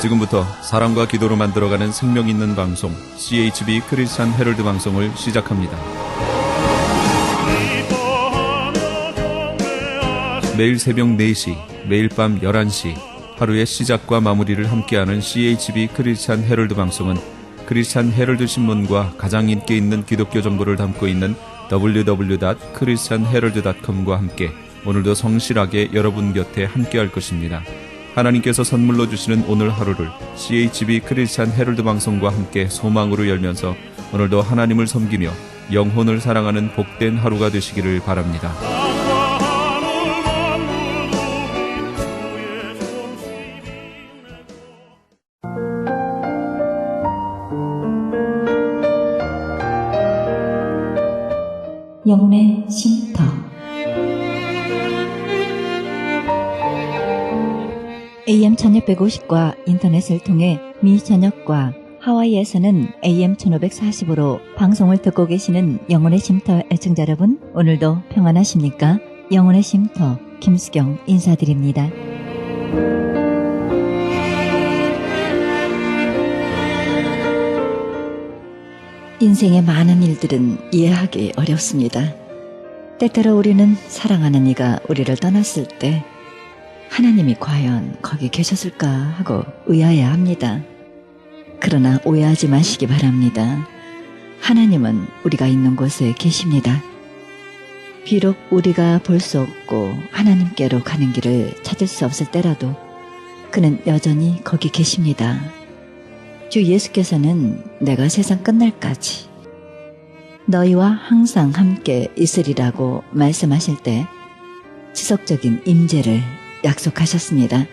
지금부터 사랑과 기도로 만들어가는 생명 있는 방송 CHB 크리스찬 헤럴드 방송을 시작합니다. 매일 새벽 4시, 매일 밤 11시 하루의 시작과 마무리를 함께하는 CHB 크리스찬 헤럴드 방송은 크리스찬 헤럴드 신문과 가장 인기 있는 기독교 정보를 담고 있는 www.christianherald.com과 함께 오늘도 성실하게 여러분 곁에 함께할 것입니다. 하나님께서 선물로 주시는 오늘 하루를 CHB 크리스찬 헤럴드 방송과 함께 소망으로 열면서 오늘도 하나님을 섬기며 영혼을 사랑하는 복된 하루가 되시기를 바랍니다. 영혼의 쉼터. AM 1650과 인터넷을 통해 미 전역과 하와이에서는 AM 1540으로 방송을 듣고 계시는 영혼의 쉼터 애청자 여러분, 오늘도 평안하십니까? 영혼의 쉼터 김수경 인사드립니다. 인생의 많은 일들은 이해하기 어렵습니다. 때때로 우리는 사랑하는 이가 우리를 떠났을 때 하나님이 과연 거기 계셨을까 하고 의아해합니다. 그러나 오해하지 마시기 바랍니다. 하나님은 우리가 있는 곳에 계십니다. 비록 우리가 볼 수 없고 하나님께로 가는 길을 찾을 수 없을 때라도 그는 여전히 거기 계십니다. 주 예수께서는 내가 세상 끝날까지 너희와 항상 함께 있으리라고 말씀하실 때 지속적인 임재를 약속하셨습니다.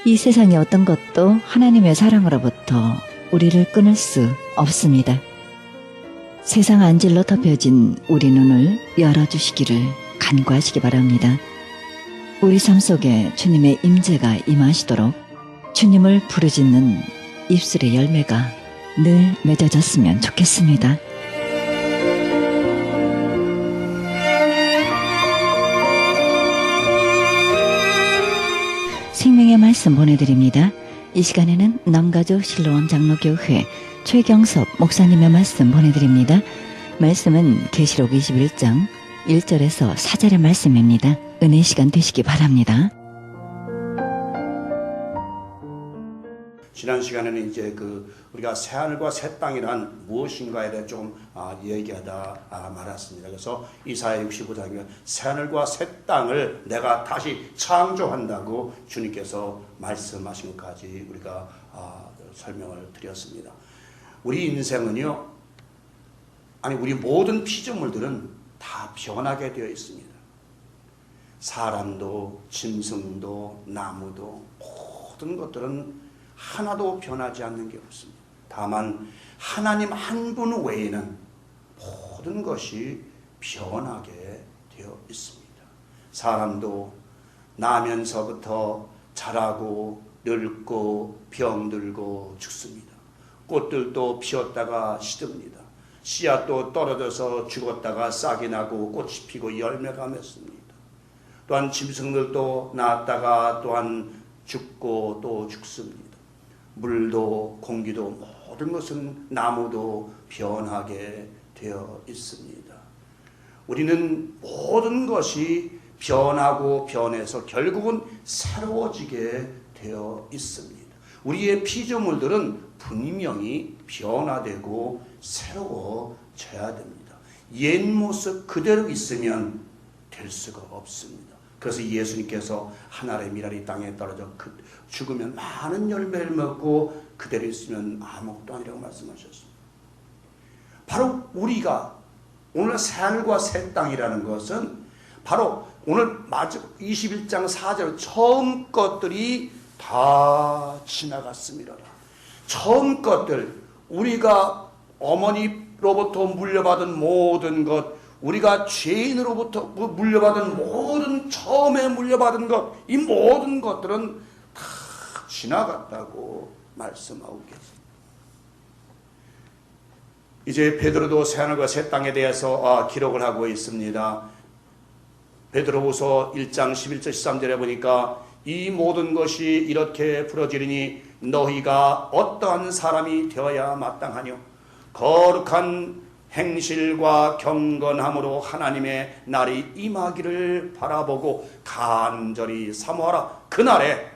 이 세상의 어떤 것도 하나님의 사랑으로부터 우리를 끊을 수 없습니다. 세상 안질로 덮여진 우리 눈을 열어주시기를 간구하시기 바랍니다. 우리 삶 속에 주님의 임재가 임하시도록 주님을 부르짖는 입술의 열매가 늘 맺어졌으면 좋겠습니다. 생명의 말씀 보내드립니다. 이 시간에는 남가주 실로원 장로교회 최경섭 목사님의 말씀 보내드립니다. 말씀은 계시록 21장 1절에서 4절의 말씀입니다. 은혜 시간 되시기 바랍니다. 지난 시간에는 이제 우리가 새하늘과 새 땅이란 무엇인가에 대해 좀 얘기하다 말았습니다. 그래서 이사야 65장에 새하늘과 새 땅을 내가 다시 창조한다고 주님께서 말씀하신 것까지 우리가 설명을 드렸습니다. 우리 인생은요, 우리 모든 피조물들은 다 변하게 되어 있습니다. 사람도 짐승도 나무도 모든 것들은 하나도 변하지 않는 게 없습니다. 다만 하나님 한 분 외에는 모든 것이 변하게 되어 있습니다. 사람도 나면서부터 자라고 늙고 병들고 죽습니다. 꽃들도 피었다가 시듭니다. 씨앗도 떨어져서 죽었다가 싹이 나고 꽃이 피고 열매가 맺습니다. 또한 짐승들도 낳았다가 또한 죽고 또 죽습니다. 물도 공기도 모든 것은 나무도 변하게 되어 있습니다. 우리는 모든 것이 변하고 변해서 결국은 새로워지게 되어 있습니다. 우리의 피조물들은 분명히 변화되고 새로워져야 됩니다. 옛 모습 그대로 있으면 될 수가 없습니다. 그래서 예수님께서 하늘의 미랄이 땅에 떨어져 죽으면 많은 열매를 먹고 그대로 있으면 아무것도 아니라고 말씀하셨습니다. 바로 우리가 오늘 새하늘과 새 땅이라는 것은 바로 오늘 21장 4절 처음 것들이 다 지나갔습니다. 처음 것들, 우리가 어머니로부터 물려받은 모든 것, 우리가 죄인으로부터 물려받은 모든 처음에 물려받은 것, 이 모든 것들은 다 지나갔다고 말씀하고 계십니다. 이제 베드로도 새하늘과 새 땅에 대해서 기록을 하고 있습니다. 베드로후서 1장 11절 13절에 보니까 이 모든 것이 이렇게 풀어지리니 너희가 어떠한 사람이 되어야 마땅하뇨? 거룩한 행실과 경건함으로 하나님의 날이 임하기를 바라보고 간절히 사모하라. 그날에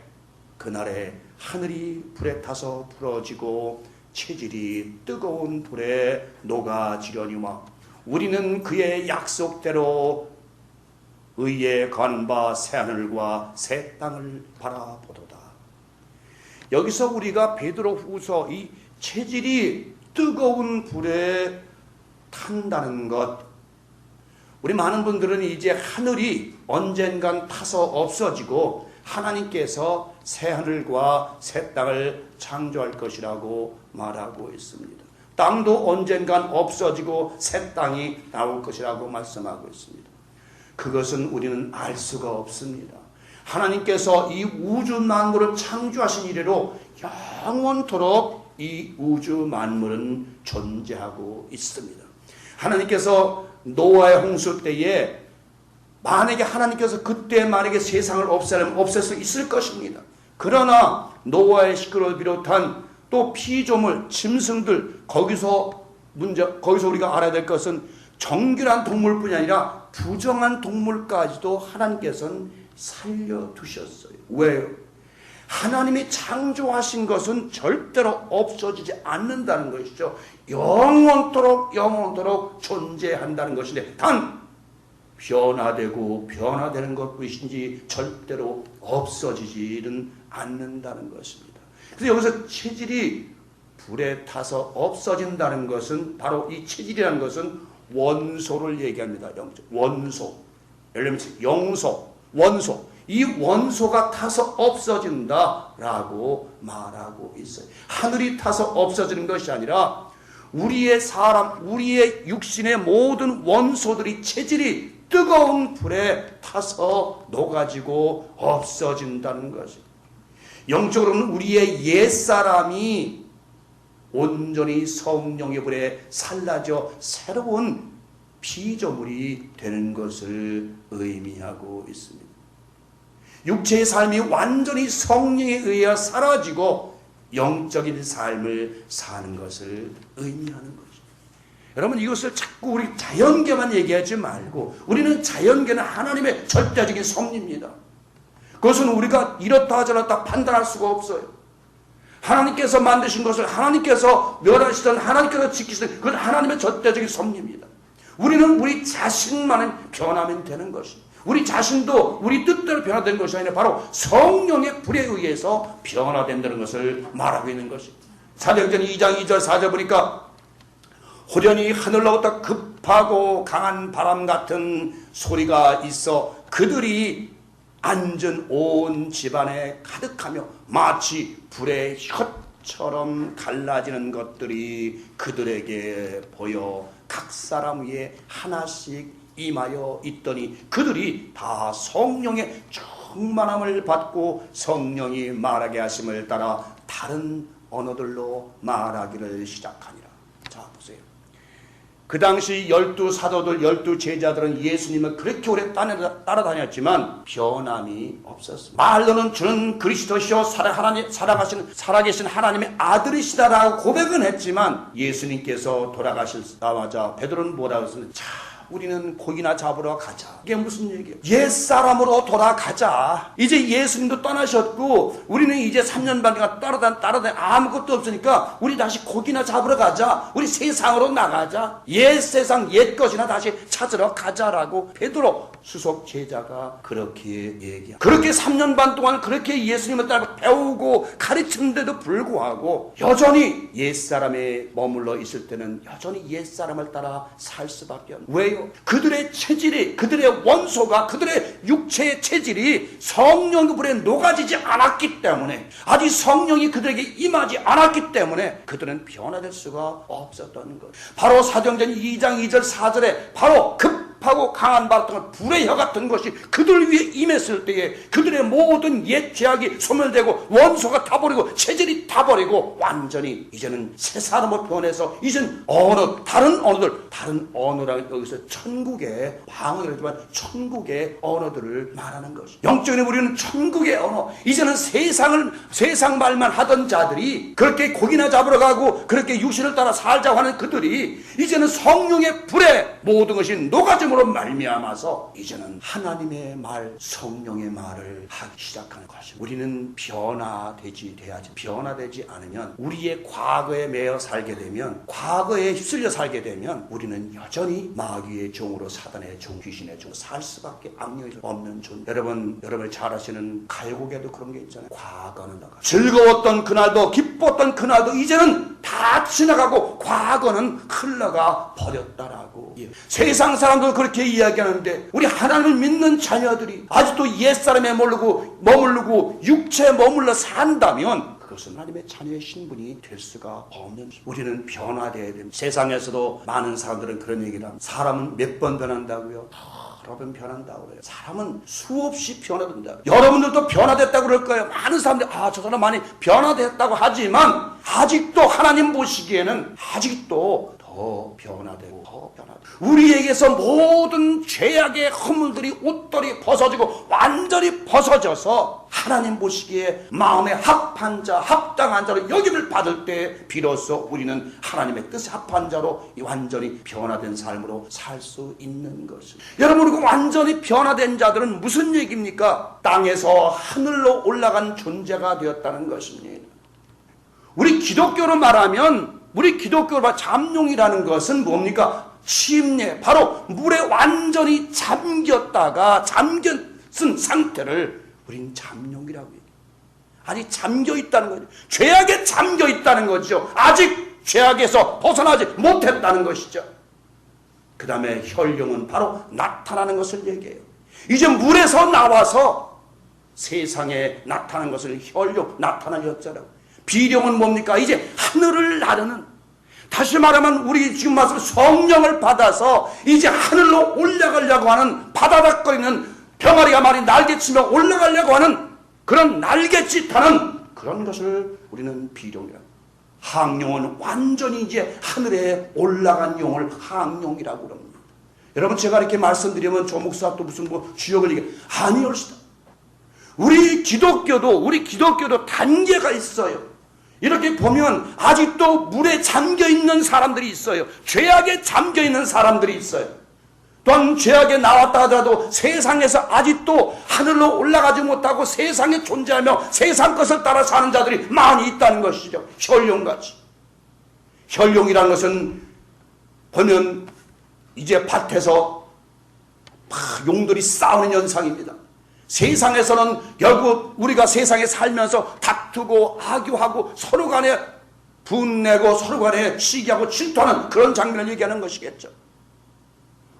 하늘이 불에 타서 부러지고 체질이 뜨거운 불에 녹아지려니와 우리는 그의 약속대로 의에 관 바 새하늘과 새 땅을 바라보도다. 여기서 우리가 베드로후서 이 체질이 뜨거운 불에 탄다는 것, 우리 많은 분들은 이제 하늘이 언젠간 타서 없어지고 하나님께서 새하늘과 새 땅을 창조할 것이라고 말하고 있습니다. 땅도 언젠간 없어지고 새 땅이 나올 것이라고 말씀하고 있습니다. 그것은 우리는 알 수가 없습니다. 하나님께서 이 우주 만물을 창조하신 이래로 영원토록 이 우주 만물은 존재하고 있습니다. 하나님께서 노아의 홍수 때에 만약에 하나님께서 그때 만약에 세상을 없애려면 없앨 수 있을 것입니다. 그러나 노아의 식구를 비롯한 또 피조물, 짐승들, 거기서 우리가 알아야 될 것은 정결한 동물뿐이 아니라 부정한 동물까지도 하나님께서는 살려두셨어요. 왜요? 하나님이 창조하신 것은 절대로 없어지지 않는다는 것이죠. 영원토록 존재한다는 것인데 단 변화되고 변화되는 것뿐이지 절대로 없어지지는 않는다는 것입니다. 그래서 여기서 체질이 불에 타서 없어진다는 것은 바로 이 체질이라는 것은 원소를 얘기합니다. 원소, 예를 들면 영소, 원소. 이 원소가 타서 없어진다라고 말하고 있어요. 하늘이 타서 없어지는 것이 아니라 우리의 육신의 모든 원소들이 체질이 뜨거운 불에 타서 녹아지고 없어진다는 것입니다. 영적으로는 우리의 옛사람이 온전히 성령의 불에 살라져 새로운 피조물이 되는 것을 의미하고 있습니다. 육체의 삶이 완전히 성령에 의해 사라지고 영적인 삶을 사는 것을 의미하는 것입니다. 여러분, 이것을 자꾸 우리 자연계만 얘기하지 말고 우리는 자연계는 하나님의 절대적인 섭리입니다. 그것은 우리가 이렇다 저렇다 판단할 수가 없어요. 하나님께서 만드신 것을 하나님께서 멸하시든 하나님께서 지키시든 그건 하나님의 절대적인 섭리입니다. 우리는 우리 자신만은 변하면 되는 것입니다. 우리 자신도 우리 뜻대로 변화된 것이 아니라 바로 성령의 불에 의해서 변화된다는 것을 말하고 있는 것입니다. 사도행전 2장 2절 4절 보니까 호련히 하늘로부터 급하고 강한 바람 같은 소리가 있어 그들이 앉은 온 집안에 가득하며 마치 불의 혀처럼 갈라지는 것들이 그들에게 보여 각 사람 위에 하나씩 임하여 있더니 그들이 다 성령의 충만함을 받고 성령이 말하게 하심을 따라 다른 언어들로 말하기를 시작하니라. 자, 보세요. 그 당시 12사도들, 12제자들은 예수님을 그렇게 오래 따라다녔지만 변함이 없었습니다. 말로는 주는 그리스도시요 살아계신 하나님의 아들이시다라고 고백은 했지만 예수님께서 돌아가시자마자 베드로는 뭐라고 했습니까? 자, 우리는 고기나 잡으러 가자. 이게 무슨 얘기예요? 옛사람으로 돌아가자. 이제 예수님도 떠나셨고 우리는 이제 3년 반간 따라다니 아무것도 없으니까 우리 다시 고기나 잡으러 가자. 우리 세상으로 나가자. 옛 세상 옛 것이나 다시 찾으러 가자라고 베드로 수석 제자가 그렇게 얘기합니다. 그렇게 3년 반 동안 그렇게 예수님을 따라 배우고 가르치는데도 불구하고 여전히 옛사람에 머물러 있을 때는 여전히 옛사람을 따라 살 수밖에 없는. 왜요? 그들의 체질이, 그들의 원소가, 그들의 육체의 체질이 성령의 불에 녹아지지 않았기 때문에, 아직 성령이 그들에게 임하지 않았기 때문에 그들은 변화될 수가 없었던 것. 바로 사도행전 2장 2절 4절에 바로 급하고 강한 바람 같은 불의 혀 같은 것이 그들 위에 임했을 때에 그들의 모든 옛 죄악이 소멸되고 원소가 타버리고 체질이 타버리고 완전히 이제는 새 사람으로 변해서 이제는 다른 언어라는 여기서 천국의 방언을 했지만 천국의 언어들을 말하는 것이 영적인 우리는 천국의 언어 이제는 세상 말만 하던 자들이 그렇게 고기나 잡으러 가고 그렇게 육신을 따라 살자고 하는 그들이 이제는 성령의 불에 모든 것이 녹아짐으로 말미암아서 이제는 하나님의 말 성령의 말을 하기 시작하는 것입니다. 우리는 변화되지 않으면 우리의 과거에 매여 살게 되면 과거에 휩쓸려 살게 되면 우리는 여전히 마귀의 종으로 사단의 종 귀신의 종 살 수밖에 악령이 없는 존. 여러분 잘 아시는 가요곡에도 그런 게 있잖아요. 과거는 나가 즐거웠던 그날도 기뻤던 그날도 이제는 다 지나가고 과거는 흘러가 버렸다라고. 세상 사람도 그렇게 이야기하는데 우리 하나님을 믿는 자녀들이 아직도 옛사람에 머무르고 육체에 머물러 산다면 그것은 하나님의 자녀의 신분이 될 수가 없는. 우리는 변화되어야 됩니다. 세상에서도 많은 사람들은 그런 얘기를 합니다. 사람은 몇 번 변한다고요? 여러 번 변한다고 그래요. 사람은 수없이 변화된다. 여러분들도 변화됐다고 그럴 거예요. 많은 사람들이 저 사람 많이 변화됐다고 하지만 아직도 하나님 보시기에는 아직도 더 변화되고 우리에게서 모든 죄악의 허물들이 옷들이 벗어지고 완전히 벗어져서 하나님 보시기에 마음에 합한 자 합당한 자로 여김을 받을 때 비로소 우리는 하나님의 뜻에 합한 자로 완전히 변화된 삶으로 살 수 있는 것입니다. 여러분 그 완전히 변화된 자들은 무슨 얘기입니까? 땅에서 하늘로 올라간 존재가 되었다는 것입니다. 우리 기독교로 말하면 잠룡이라는 것은 뭡니까? 침례, 바로 물에 완전히 잠겼은 상태를 우린 잠룡이라고 얘기해요. 아직 잠겨있다는 거죠. 죄악에 잠겨있다는 거죠. 아직 죄악에서 벗어나지 못했다는 것이죠. 그 다음에 혈령은 바로 나타나는 것을 얘기해요. 이제 물에서 나와서 세상에 나타나는 것을 혈령, 나타나셨잖아요. 비령은 뭡니까? 이제 하늘을 나르는, 다시 말하면 우리 지금 말씀 성령을 받아서 이제 하늘로 올라가려고 하는 바다닥거리는 병아리가 많이 날개치며 올라가려고 하는 그런 날개짓하는 그런 것을 우리는 비령이라고. 항용은 완전히 이제 하늘에 올라간 용을 항용이라고 그럽니다. 여러분 제가 이렇게 말씀드리면 조 목사 또 무슨 주역을 얘기해. 아니요. 우리 기독교도 단계가 있어요. 이렇게 보면 아직도 물에 잠겨있는 사람들이 있어요. 죄악에 잠겨있는 사람들이 있어요. 또한 죄악에 나왔다 하더라도 세상에서 아직도 하늘로 올라가지 못하고 세상에 존재하며 세상 것을 따라 사는 자들이 많이 있다는 것이죠. 혈용같이. 혈용이라는 것은 보면 이제 밭에서 막 용들이 싸우는 현상입니다. 세상에서는 결국 우리가 세상에 살면서 다투고 악유하고 서로 간에 분내고 서로 간에 시기하고 질투하는 그런 장면을 얘기하는 것이겠죠.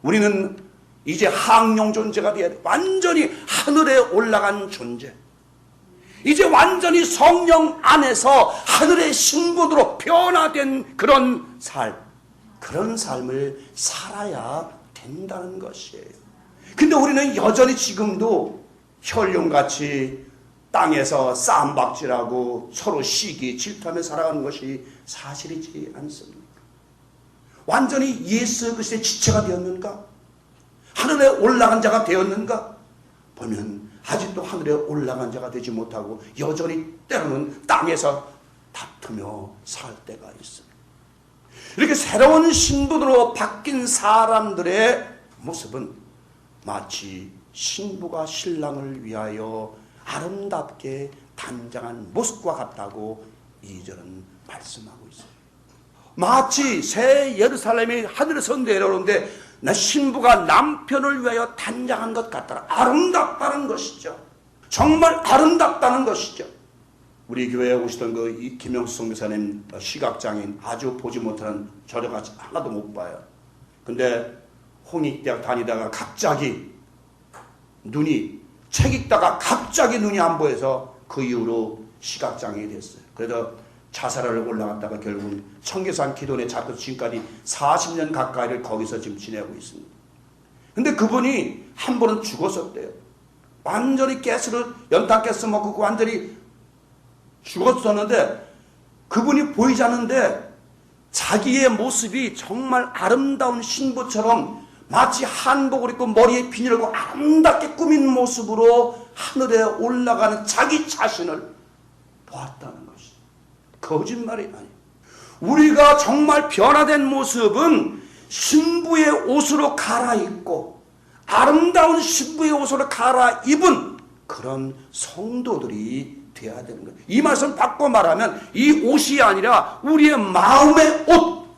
우리는 이제 항용 존재가 되어야 돼. 완전히 하늘에 올라간 존재. 이제 완전히 성령 안에서 하늘의 신분으로 변화된 그런 삶을 살아야 된다는 것이에요. 근데 우리는 여전히 지금도 혈룡같이 땅에서 쌈박질하고 서로 시기 질투하며 살아가는 것이 사실이지 않습니까? 완전히 예수 그리스도의 지체가 되었는가? 하늘에 올라간 자가 되었는가? 보면 아직도 하늘에 올라간 자가 되지 못하고 여전히 때로는 땅에서 다투며 살 때가 있습니다. 이렇게 새로운 신분으로 바뀐 사람들의 모습은 마치 신부가 신랑을 위하여 아름답게 단장한 모습과 같다고 2절은 말씀하고 있어요. 마치 새 예루살렘이 하늘에서 내려오는데 나 신부가 남편을 위하여 단장한 것 같더라. 아름답다는 것이죠. 정말 아름답다는 것이죠. 우리 교회에 오시던 그 김영수 선교사님 시각장애인 아주 보지 못하는 저려같이 하나도 못 봐요. 근데 홍익대학 다니다가 갑자기 책 읽다가 갑자기 눈이 안 보여서 그 이후로 시각장애인이 됐어요. 그래서 자살하러 올라갔다가 결국은 청계산 기도원에 잡혀서 지금까지 40년 가까이를 거기서 지금 지내고 있습니다. 근데 그분이 한 번은 죽었었대요. 완전히 연탄가스 먹고 완전히 죽었었는데 그분이 보이지 않는데 자기의 모습이 정말 아름다운 신부처럼 마치 한복을 입고 머리에 비닐을 하고 아름답게 꾸민 모습으로 하늘에 올라가는 자기 자신을 보았다는 것이 거짓말이 아니에요. 우리가 정말 변화된 모습은 신부의 옷으로 갈아입고 아름다운 신부의 옷으로 갈아입은 그런 성도들이 되어야 되는 거예요. 이 말씀 바꿔 말하면 이 옷이 아니라 우리의 마음의 옷,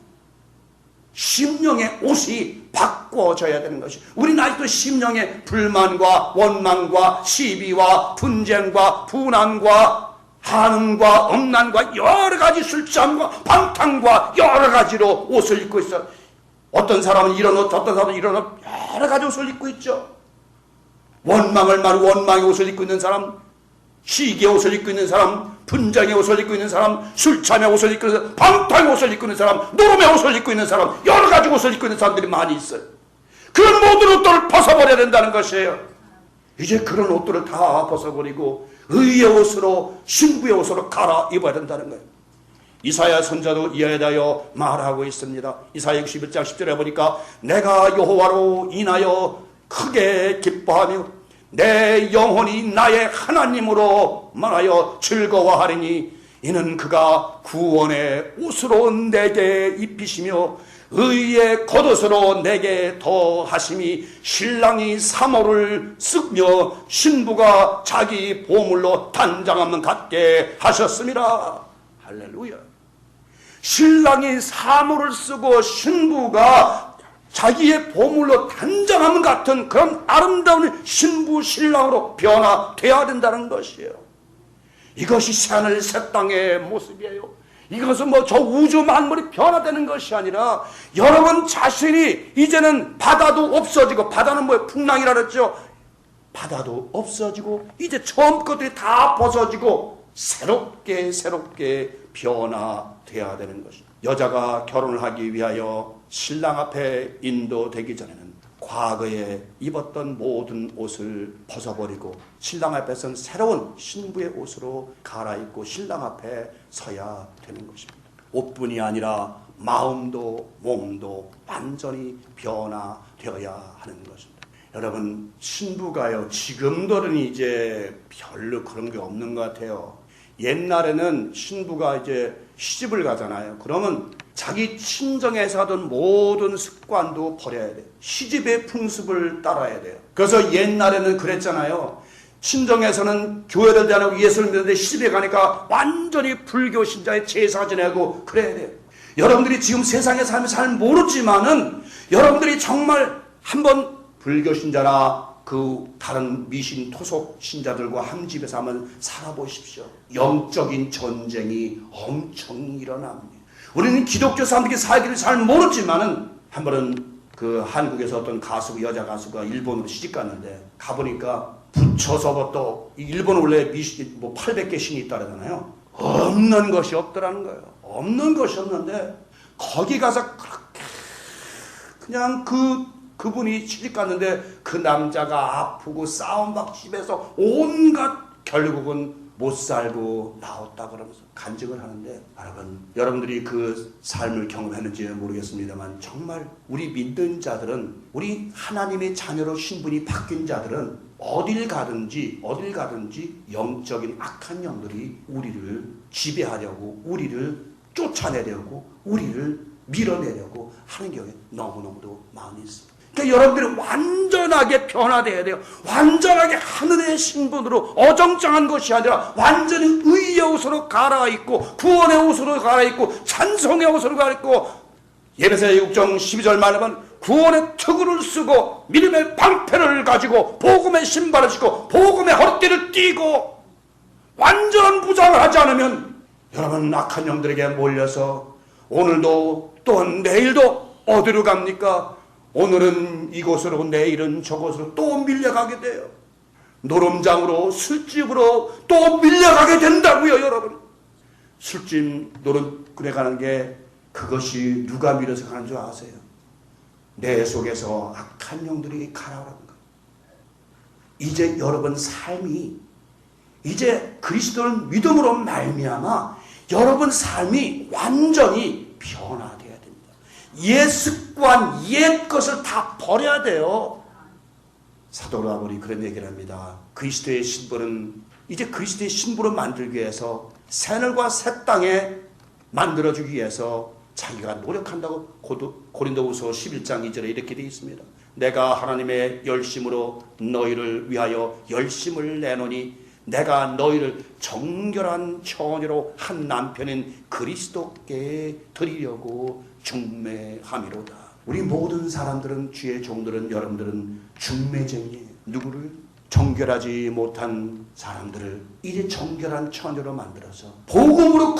심령의 옷이 바꿔져야 되는 것이. 우리는 아직도 심령의 불만과 원망과 시비와 분쟁과 분함과 한음과 엄난과 여러 가지 술잠과 방탕과 여러 가지로 옷을 입고 있어요. 어떤 사람은 이런 옷, 어떤 사람은 이런 옷, 여러 가지 옷을 입고 있죠. 원망을 말하고 원망의 옷을 입고 있는 사람, 시기의 옷을 입고 있는 사람, 분쟁의 옷을 입고 있는 사람, 술참의 옷을 입고 있는 사람, 방탕의 옷을 입고 있는 사람, 노름의 옷을 입고 있는 사람, 여러 가지 옷을 입고 있는 사람들이 많이 있어요. 그런 모든 옷들을 벗어버려야 된다는 것이에요. 이제 그런 옷들을 다 벗어버리고 의의 옷으로, 신부의 옷으로 갈아입어야 된다는 거예요. 이사야 선자도 이에 대하여 말하고 있습니다. 이사야 61장 10절에 보니까 내가 여호와로 인하여 크게 기뻐하며 내 영혼이 나의 하나님으로 말하여 즐거워하리니 이는 그가 구원의 옷으로 내게 입히시며 의의 겉옷으로 내게 더하심이 신랑이 사모를 쓰며 신부가 자기 보물로 단장함을 갖게 하셨습니다. 할렐루야. 신랑이 사모를 쓰고 신부가 자기의 보물로 단장함 같은 그런 아름다운 신부 신랑으로 변화되어야 된다는 것이에요. 이것이 새하늘 새 땅의 모습이에요. 이것은 저 우주 만물이 변화되는 것이 아니라 여러분 자신이 이제는 바다도 없어지고, 바다는 풍랑이라 그랬죠. 바다도 없어지고 이제 처음 것들이 다 벗어지고 새롭게 변화되어야 되는 것입니다. 여자가 결혼을 하기 위하여 신랑 앞에 인도되기 전에는 과거에 입었던 모든 옷을 벗어버리고 신랑 앞에서는 새로운 신부의 옷으로 갈아입고 신랑 앞에 서야 되는 것입니다. 옷뿐이 아니라 마음도 몸도 완전히 변화되어야 하는 것입니다. 여러분, 신부가요, 지금들은 이제 별로 그런 게 없는 것 같아요. 옛날에는 신부가 이제 시집을 가잖아요. 그러면 자기 친정에서 하던 모든 습관도 버려야 돼요. 시집의 풍습을 따라야 돼요. 그래서 옛날에는 그랬잖아요. 친정에서는 교회를 다니고 예수를 믿는데 시집에 가니까 완전히 불교 신자의 제사 지내고 그래야 돼요. 여러분들이 지금 세상의 삶을 잘 모르지만은 여러분들이 정말 한번 불교 신자나 그 다른 미신 토속 신자들과 한 집에서 한번 살아보십시오. 영적인 전쟁이 엄청 일어납니다. 우리는 기독교 사람들이 살기를 잘 모르지만은 한 번은 그 한국에서 어떤 여자 가수가 일본으로 시집 갔는데 가보니까 붙여서부터 일본 원래 미신 800개 신이 있다잖아요. 없는 것이 없더라는 거예요. 없는 것이 없는데 거기 가서 그렇게 그냥 그분이 시집 갔는데 그 남자가 아프고 싸움박 집에서 온갖 결국은 못 살고 나왔다 그러면서 간증을 하는데, 여러분들이 그 삶을 경험했는지 모르겠습니다만 정말 우리 믿는 자들은, 우리 하나님의 자녀로 신분이 바뀐 자들은 어딜 가든지 영적인 악한 영들이 우리를 지배하려고, 우리를 쫓아내려고, 우리를 밀어내려고 하는 경우에 너무너무도 많이 있습니다. 그러니까 여러분들이 완전하게 변화되어야 돼요. 완전하게 하늘의 신분으로 어정쩡한 것이 아니라 완전히 의의 옷으로 갈아입고, 구원의 옷으로 갈아입고, 찬송의 옷으로 갈아입고, 예배사의 6장 12절 말하면 구원의 투구를 쓰고 믿음의 방패를 가지고 복음의 신발을 신고 복음의 허리띠를 띠고 완전한 무장을 하지 않으면 여러분 악한 영들에게 몰려서 오늘도 또한 내일도 어디로 갑니까? 오늘은 이곳으로 내일은 저곳으로 또 밀려가게 돼요. 노름장으로 술집으로 또 밀려가게 된다고요. 여러분, 술집 노름꾼에 가는 게 그것이 누가 밀어서 가는 줄 아세요? 내 속에서 악한 영들이 가라오라는 거예요. 이제 여러분 삶이 이제 그리스도를 믿음으로 말미암아 여러분 삶이 완전히 변화되어야 됩니다. 옛 습관, 옛 것을 다 버려야 돼요. 사도 바울이 그런 얘기를 합니다. 그리스도의 신부는 이제 그리스도의 신부로 만들기 위해서 새하늘과 새 땅에 만들어주기 위해서 자기가 노력한다고 고린도후서 11장 2절에 이렇게 되어 있습니다. 내가 하나님의 열심으로 너희를 위하여 열심을 내노니 내가 너희를 정결한 처녀로 한 남편인 그리스도께 드리려고 중매함이로다. 우리 모든 사람들은, 주의 종들은, 여러분들은 중매쟁이에요. 누구를? 정결하지 못한 사람들을 이제 정결한 처녀로 만들어서, 복음으로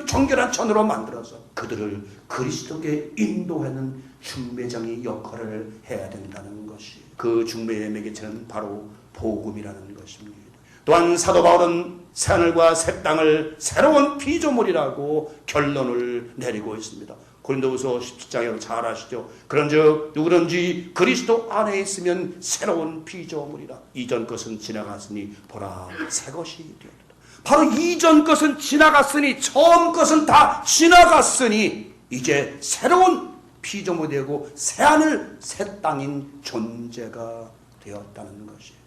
정결한 처녀로 만들어서 그들을 그리스도께 인도하는 중매장의 역할을 해야 된다는 것이, 그 중매의 매개체는 바로 복음이라는 것입니다. 또한 사도 바울은 새하늘과 새 땅을 새로운 피조물이라고 결론을 내리고 있습니다. 고린도후서 17장에 잘 아시죠? 그런즉 누구든지 그리스도 안에 있으면 새로운 피조물이라. 이전 것은 지나갔으니 보라 새 것이 되었다. 바로 이전 것은 지나갔으니, 처음 것은 다 지나갔으니 이제 새로운 피조물이 되고 새하늘 새 땅인 존재가 되었다는 것이에요.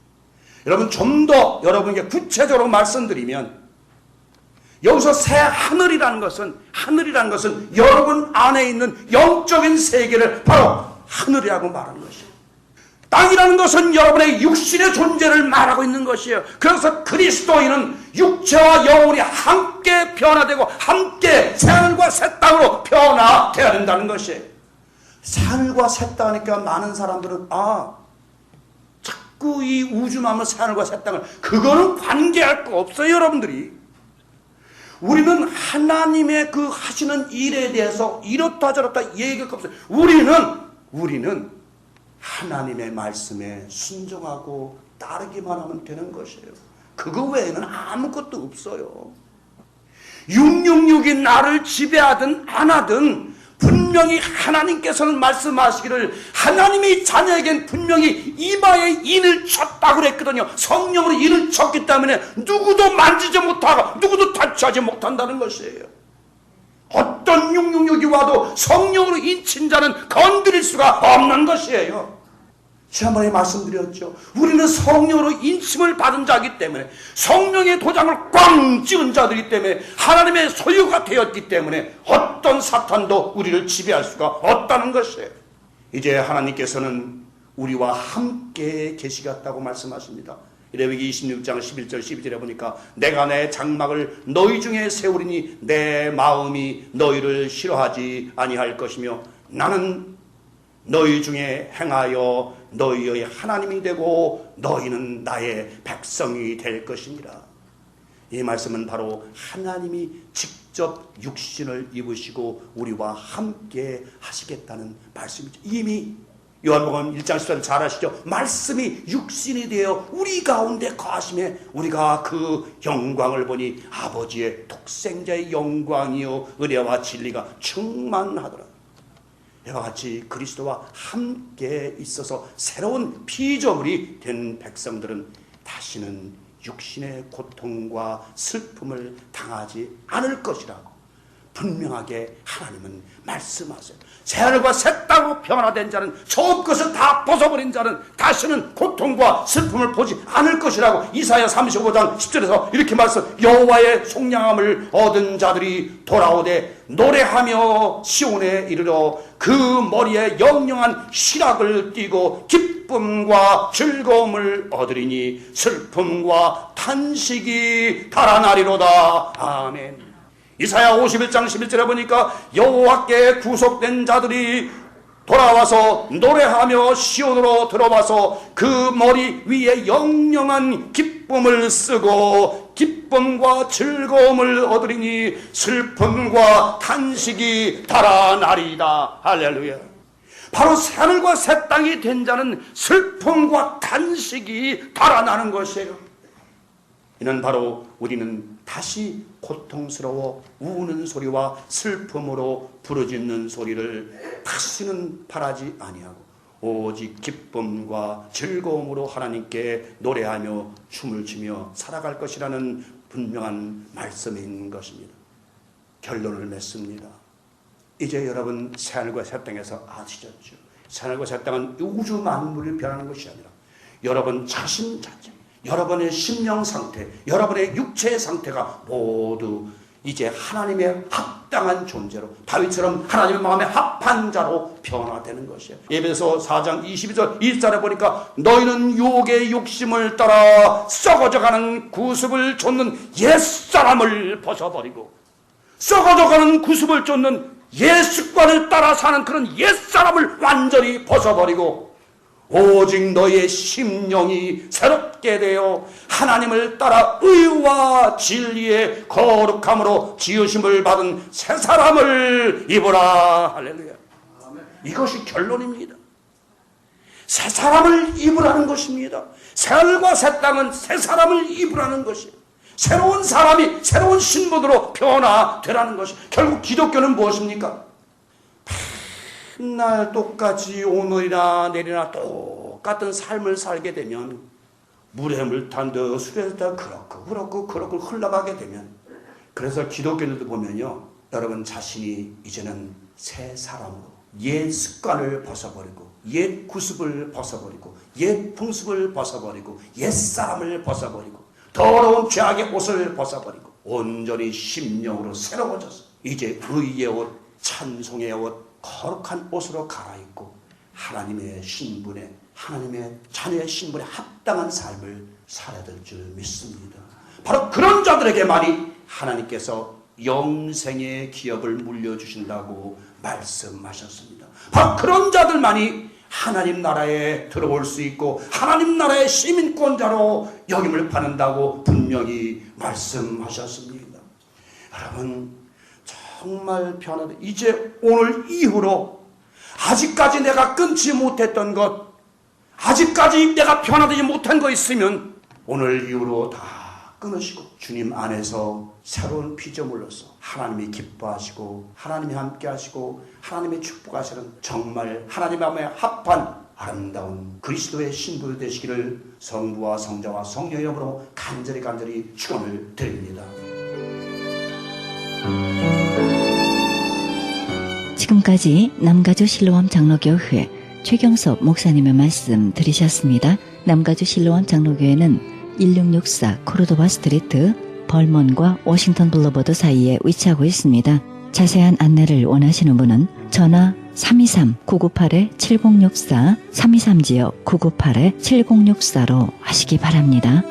여러분, 좀 더 여러분에게 구체적으로 말씀드리면, 여기서 새 하늘이라는 것은 여러분 안에 있는 영적인 세계를 바로 하늘이라고 말하는 것이에요. 땅이라는 것은 여러분의 육신의 존재를 말하고 있는 것이에요. 그래서 그리스도인은 육체와 영혼이 함께 변화되고 함께 새하늘과 새 땅으로 변화되어야 된다는 것이에요. 새하늘과 새 땅이니까 많은 사람들은 자꾸 이 우주만을 새하늘과 새 땅을, 그거는 관계할 거 없어요. 여러분들이, 우리는 하나님의 그 하시는 일에 대해서 이렇다 저렇다 얘기할 거 없어요. 우리는 하나님의 말씀에 순종하고 따르기만 하면 되는 것이에요. 그거 외에는 아무것도 없어요. 666이 나를 지배하든 안 하든 분명히 하나님께서는 말씀하시기를, 하나님의 자녀에겐 분명히 이마에 인을 쳤다고 그랬거든요. 성령으로 인을 쳤기 때문에 누구도 만지지 못하고 누구도 touch하지 못한다는 것이에요. 어떤 666이 와도 성령으로 인친 자는 건드릴 수가 없는 것이에요. 지난번에 말씀드렸죠. 우리는 성령으로 인침을 받은 자이기 때문에, 성령의 도장을 꽝 찍은 자들이기 때문에, 하나님의 소유가 되었기 때문에 어떤 사탄도 우리를 지배할 수가 없다는 것이에요. 이제 하나님께서는 우리와 함께 계시겠다고 말씀하십니다. 레위기 26장 11절 12절에 보니까 내가 내 장막을 너희 중에 세우리니 내 마음이 너희를 싫어하지 아니할 것이며 나는 너희 중에 행하여 너희의 하나님이 되고 너희는 나의 백성이 될 것이니라. 이 말씀은 바로 하나님이 직접 육신을 입으시고 우리와 함께 하시겠다는 말씀이죠. 이미 요한복음 1장 14절 잘 아시죠? 말씀이 육신이 되어 우리 가운데 거하심에 우리가 그 영광을 보니 아버지의 독생자의 영광이요 은혜와 진리가 충만하더라. 이와 같이 그리스도와 함께 있어서 새로운 피조물이 된 백성들은 다시는 육신의 고통과 슬픔을 당하지 않을 것이라고 분명하게 하나님은 말씀하세요. 새하늘과 새 땅으로 변화된 자는, 처음 것을 다 벗어버린 자는 다시는 고통과 슬픔을 보지 않을 것이라고 이사야 35장 10절에서 이렇게 말씀, 여호와의 속량함을 얻은 자들이 돌아오되 노래하며 시온에 이르러 그 머리에 영영한 희락을 띠고 기쁨과 즐거움을 얻으리니 슬픔과 탄식이 달아나리로다. 아멘. 이사야 51장 11절에 보니까 여호와께 구속된 자들이 돌아와서 노래하며 시온으로 들어와서 그 머리 위에 영영한 기쁨을 쓰고 기쁨과 즐거움을 얻으리니 슬픔과 탄식이 달아나리이다. 할렐루야. 바로 새하늘과 새 땅이 된 자는 슬픔과 탄식이 달아나는 것이에요. 이는 바로 우리는 다시 고통스러워 우는 소리와 슬픔으로 부르짖는 소리를 다시는 바라지 아니하고 오직 기쁨과 즐거움으로 하나님께 노래하며 춤을 추며 살아갈 것이라는 분명한 말씀인 것입니다. 결론을 맺습니다. 이제 여러분 새하늘과 새 땅에서 아시겠죠? 새하늘과 새 땅은 우주 만물을 변하는 것이 아니라 여러분 자신 자체, 여러분의 심령 상태, 여러분의 육체의 상태가 모두 이제 하나님의 합당한 존재로 다윗처럼 하나님의 마음에 합한 자로 변화되는 것이에요. 에베소 4장 22절 1절에 보니까 너희는 육의 욕심을 따라 썩어져가는 구습을 쫓는 옛사람을 벗어버리고 썩어져가는 구습을 쫓는 옛 습관을 따라 사는 그런 옛사람을 완전히 벗어버리고 오직 너의 심령이 새롭게 되어 하나님을 따라 의와 진리의 거룩함으로 지으심을 받은 새 사람을 입으라. 할렐루야. 이것이 결론입니다. 새 사람을 입으라는 것입니다. 새하늘과 새 땅은 새 사람을 입으라는 것이에요. 새로운 사람이 새로운 신분으로 변화되라는 것이. 결국 기독교는 무엇입니까? 맨날 똑같이 오늘이나 내일이나 똑같은 삶을 살게 되면 물에 물 탄 듯 술에 듯 그렇고 흘러가게 되면, 그래서 기독교인들도 보면요, 여러분 자신이 이제는 새 사람으로 옛 습관을 벗어버리고 옛 구습을 벗어버리고 옛 풍습을 벗어버리고 옛 사람을 벗어버리고 더러운 죄악의 옷을 벗어버리고 온전히 심령으로 새로워져서 이제 의의 옷, 찬송의 옷, 거룩한 옷으로 갈아입고 하나님의 신분에, 하나님의 자녀의 신분에 합당한 삶을 살아야 될 줄 믿습니다. 바로 그런 자들에게만이 하나님께서 영생의 기업을 물려주신다고 말씀하셨습니다. 바로 그런 자들만이 하나님 나라에 들어올 수 있고 하나님 나라의 시민권자로 여김을 받는다고 분명히 말씀하셨습니다. 여러분 정말 변화돼. 이제 오늘 이후로 아직까지 내가 끊지 못했던 것, 아직까지 내가 변화되지 못한 거 있으면 오늘 이후로 다 끊으시고 주님 안에서 새로운 피조물로서 하나님이 기뻐하시고 하나님이 함께 하시고 하나님이 축복하시는 정말 하나님 마음에 합한 아름다운 그리스도의 신부 되시기를 성부와 성자와 성령 이름으로 간절히 축원을 드립니다. 지금까지 남가주 실로암 장로교회 최경섭 목사님의 말씀 들으셨습니다. 남가주 실로암 장로교회는 1664 코르도바 스트리트 벌먼과 워싱턴 블루버드 사이에 위치하고 있습니다. 자세한 안내를 원하시는 분은 전화 323-998-7064 323지역 998-7064로 하시기 바랍니다.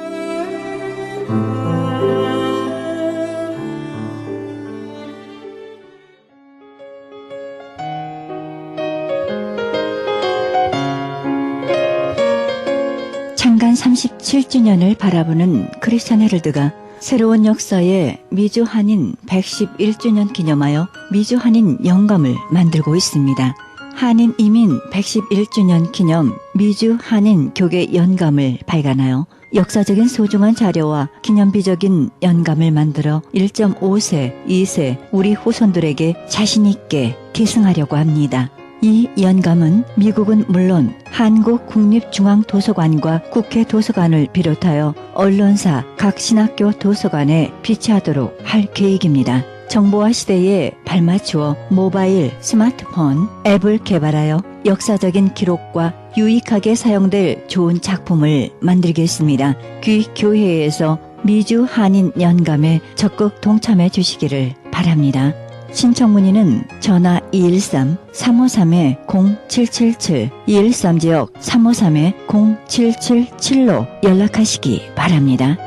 창간 37주년을 바라보는 크리스천 헤럴드가 새로운 역사의 미주 한인 111주년 기념하여 미주 한인 영감을 만들고 있습니다. 한인 이민 111주년 기념 미주 한인 교계 연감을 발간하여 역사적인 소중한 자료와 기념비적인 연감을 만들어 1.5세, 2세 우리 후손들에게 자신있게 계승하려고 합니다. 이 연감은 미국은 물론 한국국립중앙도서관과 국회도서관을 비롯하여 언론사, 각 신학교 도서관에 비치하도록 할 계획입니다. 정보화 시대에 발맞추어 모바일, 스마트폰, 앱을 개발하여 역사적인 기록과 유익하게 사용될 좋은 작품을 만들겠습니다. 귀 교회에서 미주 한인 연감에 적극 동참해 주시기를 바랍니다. 신청 문의는 전화 213-353-0777, 213지역 353-0777로 연락하시기 바랍니다.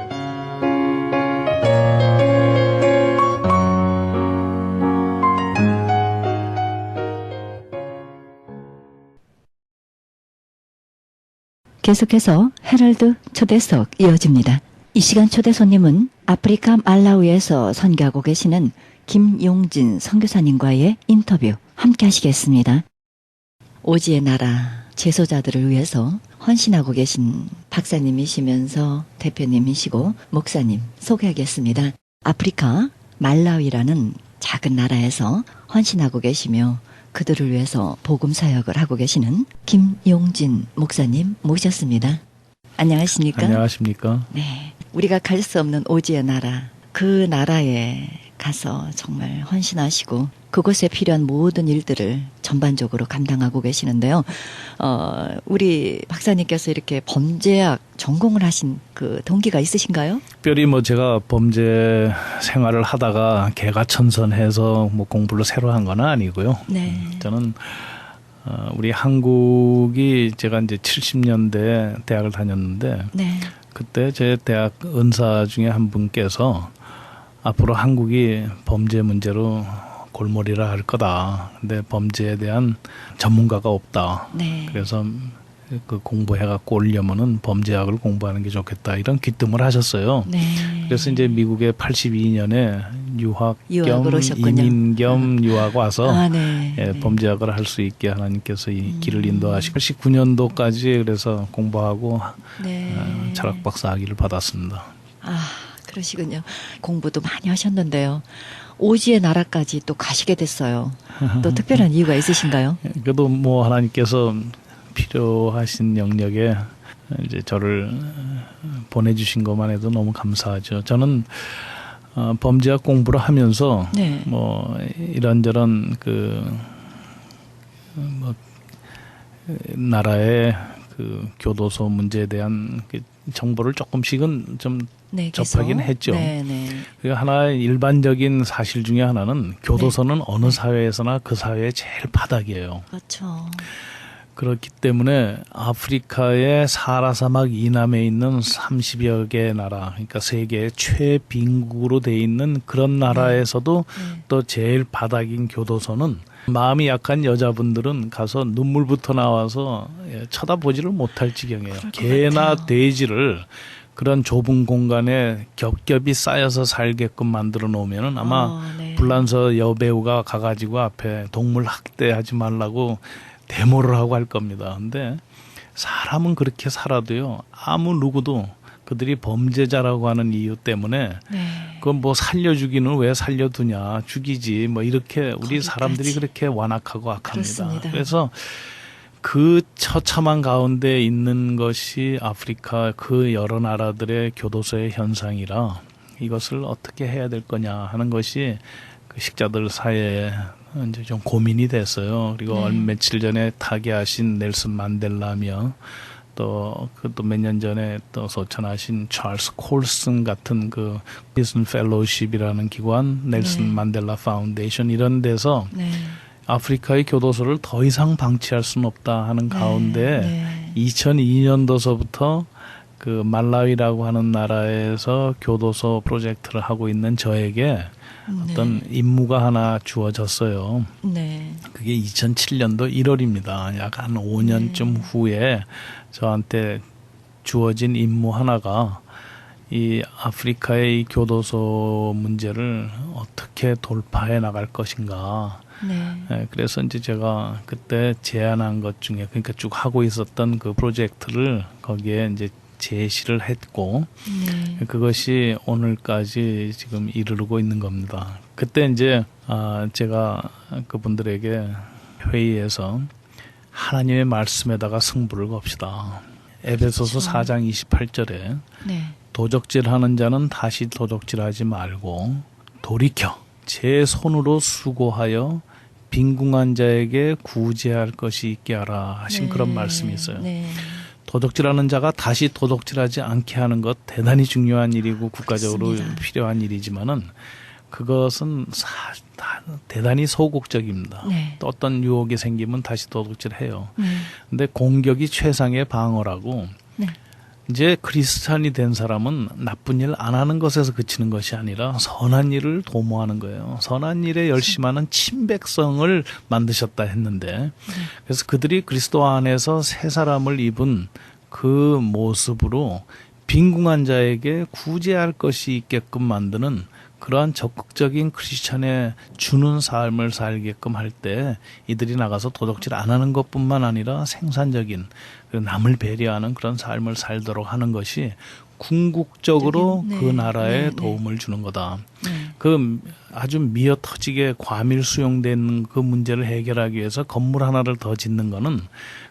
계속해서 헤럴드 초대석 이어집니다. 이 시간 초대 손님은 아프리카 말라위에서 선교하고 계시는 김용진 선교사님과의 인터뷰 함께 하시겠습니다. 오지의 나라 제소자들을 위해서 헌신하고 계신 박사님이시면서 대표님이시고 목사님 소개하겠습니다. 아프리카 말라위라는 작은 나라에서 헌신하고 계시며 그들을 위해서 복음 사역을 하고 계시는 김용진 목사님 모셨습니다. 안녕하십니까? 안녕하십니까? 네. 우리가 갈 수 없는 오지의 나라, 그 나라에 가서 정말 헌신하시고 그곳에 필요한 모든 일들을 전반적으로 감당하고 계시는데요. 우리 박사님께서 이렇게 범죄학 전공을 하신 그 동기가 있으신가요? 특별히 제가 범죄 생활을 하다가 개가천선해서 공부를 새로 한 건 아니고요. 네. 저는 우리 한국이 제가 이제 70년대 대학을 다녔는데 네. 그때 제 대학 은사 중에 한 분께서 앞으로 한국이 범죄 문제로 골머리라 할 거다. 근데 범죄에 대한 전문가가 없다. 네. 그래서 그 공부해갖고 오려면은 범죄학을 공부하는 게 좋겠다. 이런 귀뜸을 하셨어요. 네. 그래서 이제 미국에 82년에 유학 겸 유학을 오셨군요. 이민 겸 유학 와서 네. 예, 네. 범죄학을 할 수 있게 하나님께서 이 길을 인도하시고 89년도까지 그래서 공부하고 네. 철학박사 학위를 받았습니다. 아, 그러시군요. 공부도 많이 하셨는데요. 오지의 나라까지 또 가시게 됐어요. 또 특별한 이유가 있으신가요? 그래도 하나님께서 필요하신 영역에 이제 저를 보내주신 것만 해도 너무 감사하죠. 저는 범죄학 공부를 하면서 네. 이런저런 나라의 그 교도소 문제에 대한 그 정보를 조금씩은 좀 네, 접하긴 계속. 했죠. 네, 네. 그 하나의 일반적인 사실 중에 하나는 교도소는 어느 사회에서나 그 사회의 제일 바닥이에요. 그렇죠. 그렇기 때문에 아프리카의 사하라 사막 이남에 있는 30여 개의 나라, 그러니까 세계의 최빈국으로 돼 있는 그런 나라에서도 또 제일 바닥인 교도소는 마음이 약한 여자분들은 가서 눈물부터 나와서 쳐다보지를 못할 지경이에요. 개나 돼지를 그런 좁은 공간에 겹겹이 쌓여서 살게끔 만들어 놓으면은 아마 네. 불란서 여배우가 가가지고 앞에 동물 학대하지 말라고 데모를 하고 할 겁니다. 근데 사람은 그렇게 살아도요, 아무 누구도 그들이 범죄자라고 하는 이유 때문에 네. 그건 살려 죽이는 왜 살려두냐, 죽이지 이렇게 우리 사람들이 그렇게 완악하고 악합니다. 그렇습니다. 그래서 그 처참한 가운데 있는 것이 아프리카 그 여러 나라들의 교도소의 현상이라 이것을 어떻게 해야 될 거냐 하는 것이 그 식자들 사이에 이제 좀 고민이 됐어요. 그리고 며칠 전에 타계하신 넬슨 만델라며 또 몇 년 전에 또 소천하신 찰스 콜슨 같은 그 피슨 펠로우십이라는 기관, 넬슨 만델라 파운데이션 이런 데서 네. 아프리카의 교도소를 더 이상 방치할 수는 없다 하는 가운데 2002년도서부터 그 말라위라고 하는 나라에서 교도소 프로젝트를 하고 있는 저에게 어떤 임무가 하나 주어졌어요. 네. 그게 2007년도 1월입니다. 약 한 5년쯤 후에 저한테 주어진 임무 하나가 이 아프리카의 이 교도소 문제를 어떻게 돌파해 나갈 것인가. 네, 그래서 이제 제가 그때 제안한 것 중에 그러니까 쭉 하고 있었던 그 프로젝트를 거기에 이제 제시를 했고 그것이 오늘까지 지금 이르르고 있는 겁니다. 그때 이제 제가 그분들에게 회의에서 하나님의 말씀에다가 승부를 겁시다. 에베소서 4장 28절에 도적질하는 자는 다시 도적질하지 말고 돌이켜 제 손으로 수고하여 빈궁한 자에게 구제할 것이 있게 하라 하신 그런 말씀이 있어요. 도둑질하는 자가 다시 도둑질하지 않게 하는 것 대단히 중요한 일이고 국가적으로 그렇습니다. 필요한 일이지만은 그것은 대단히 소극적입니다. 또 어떤 유혹이 생기면 다시 도둑질해요. 근데 공격이 최상의 방어라고 이제 크리스찬이 된 사람은 나쁜 일 안 하는 것에서 그치는 것이 아니라 선한 일을 도모하는 거예요. 선한 일에 열심하는 친백성을 만드셨다 했는데 그래서 그들이 그리스도 안에서 새 사람을 입은 그 모습으로 빈궁한 자에게 구제할 것이 있게끔 만드는 그러한 적극적인 크리스찬의 주는 삶을 살게끔 할 때 이들이 나가서 도둑질 안 하는 것뿐만 아니라 생산적인 남을 배려하는 그런 삶을 살도록 하는 것이 궁극적으로 네, 그 나라에 네, 네. 도움을 주는 거다. 네. 그 아주 미어 터지게 과밀 수용된 그 문제를 해결하기 위해서 건물 하나를 더 짓는 거는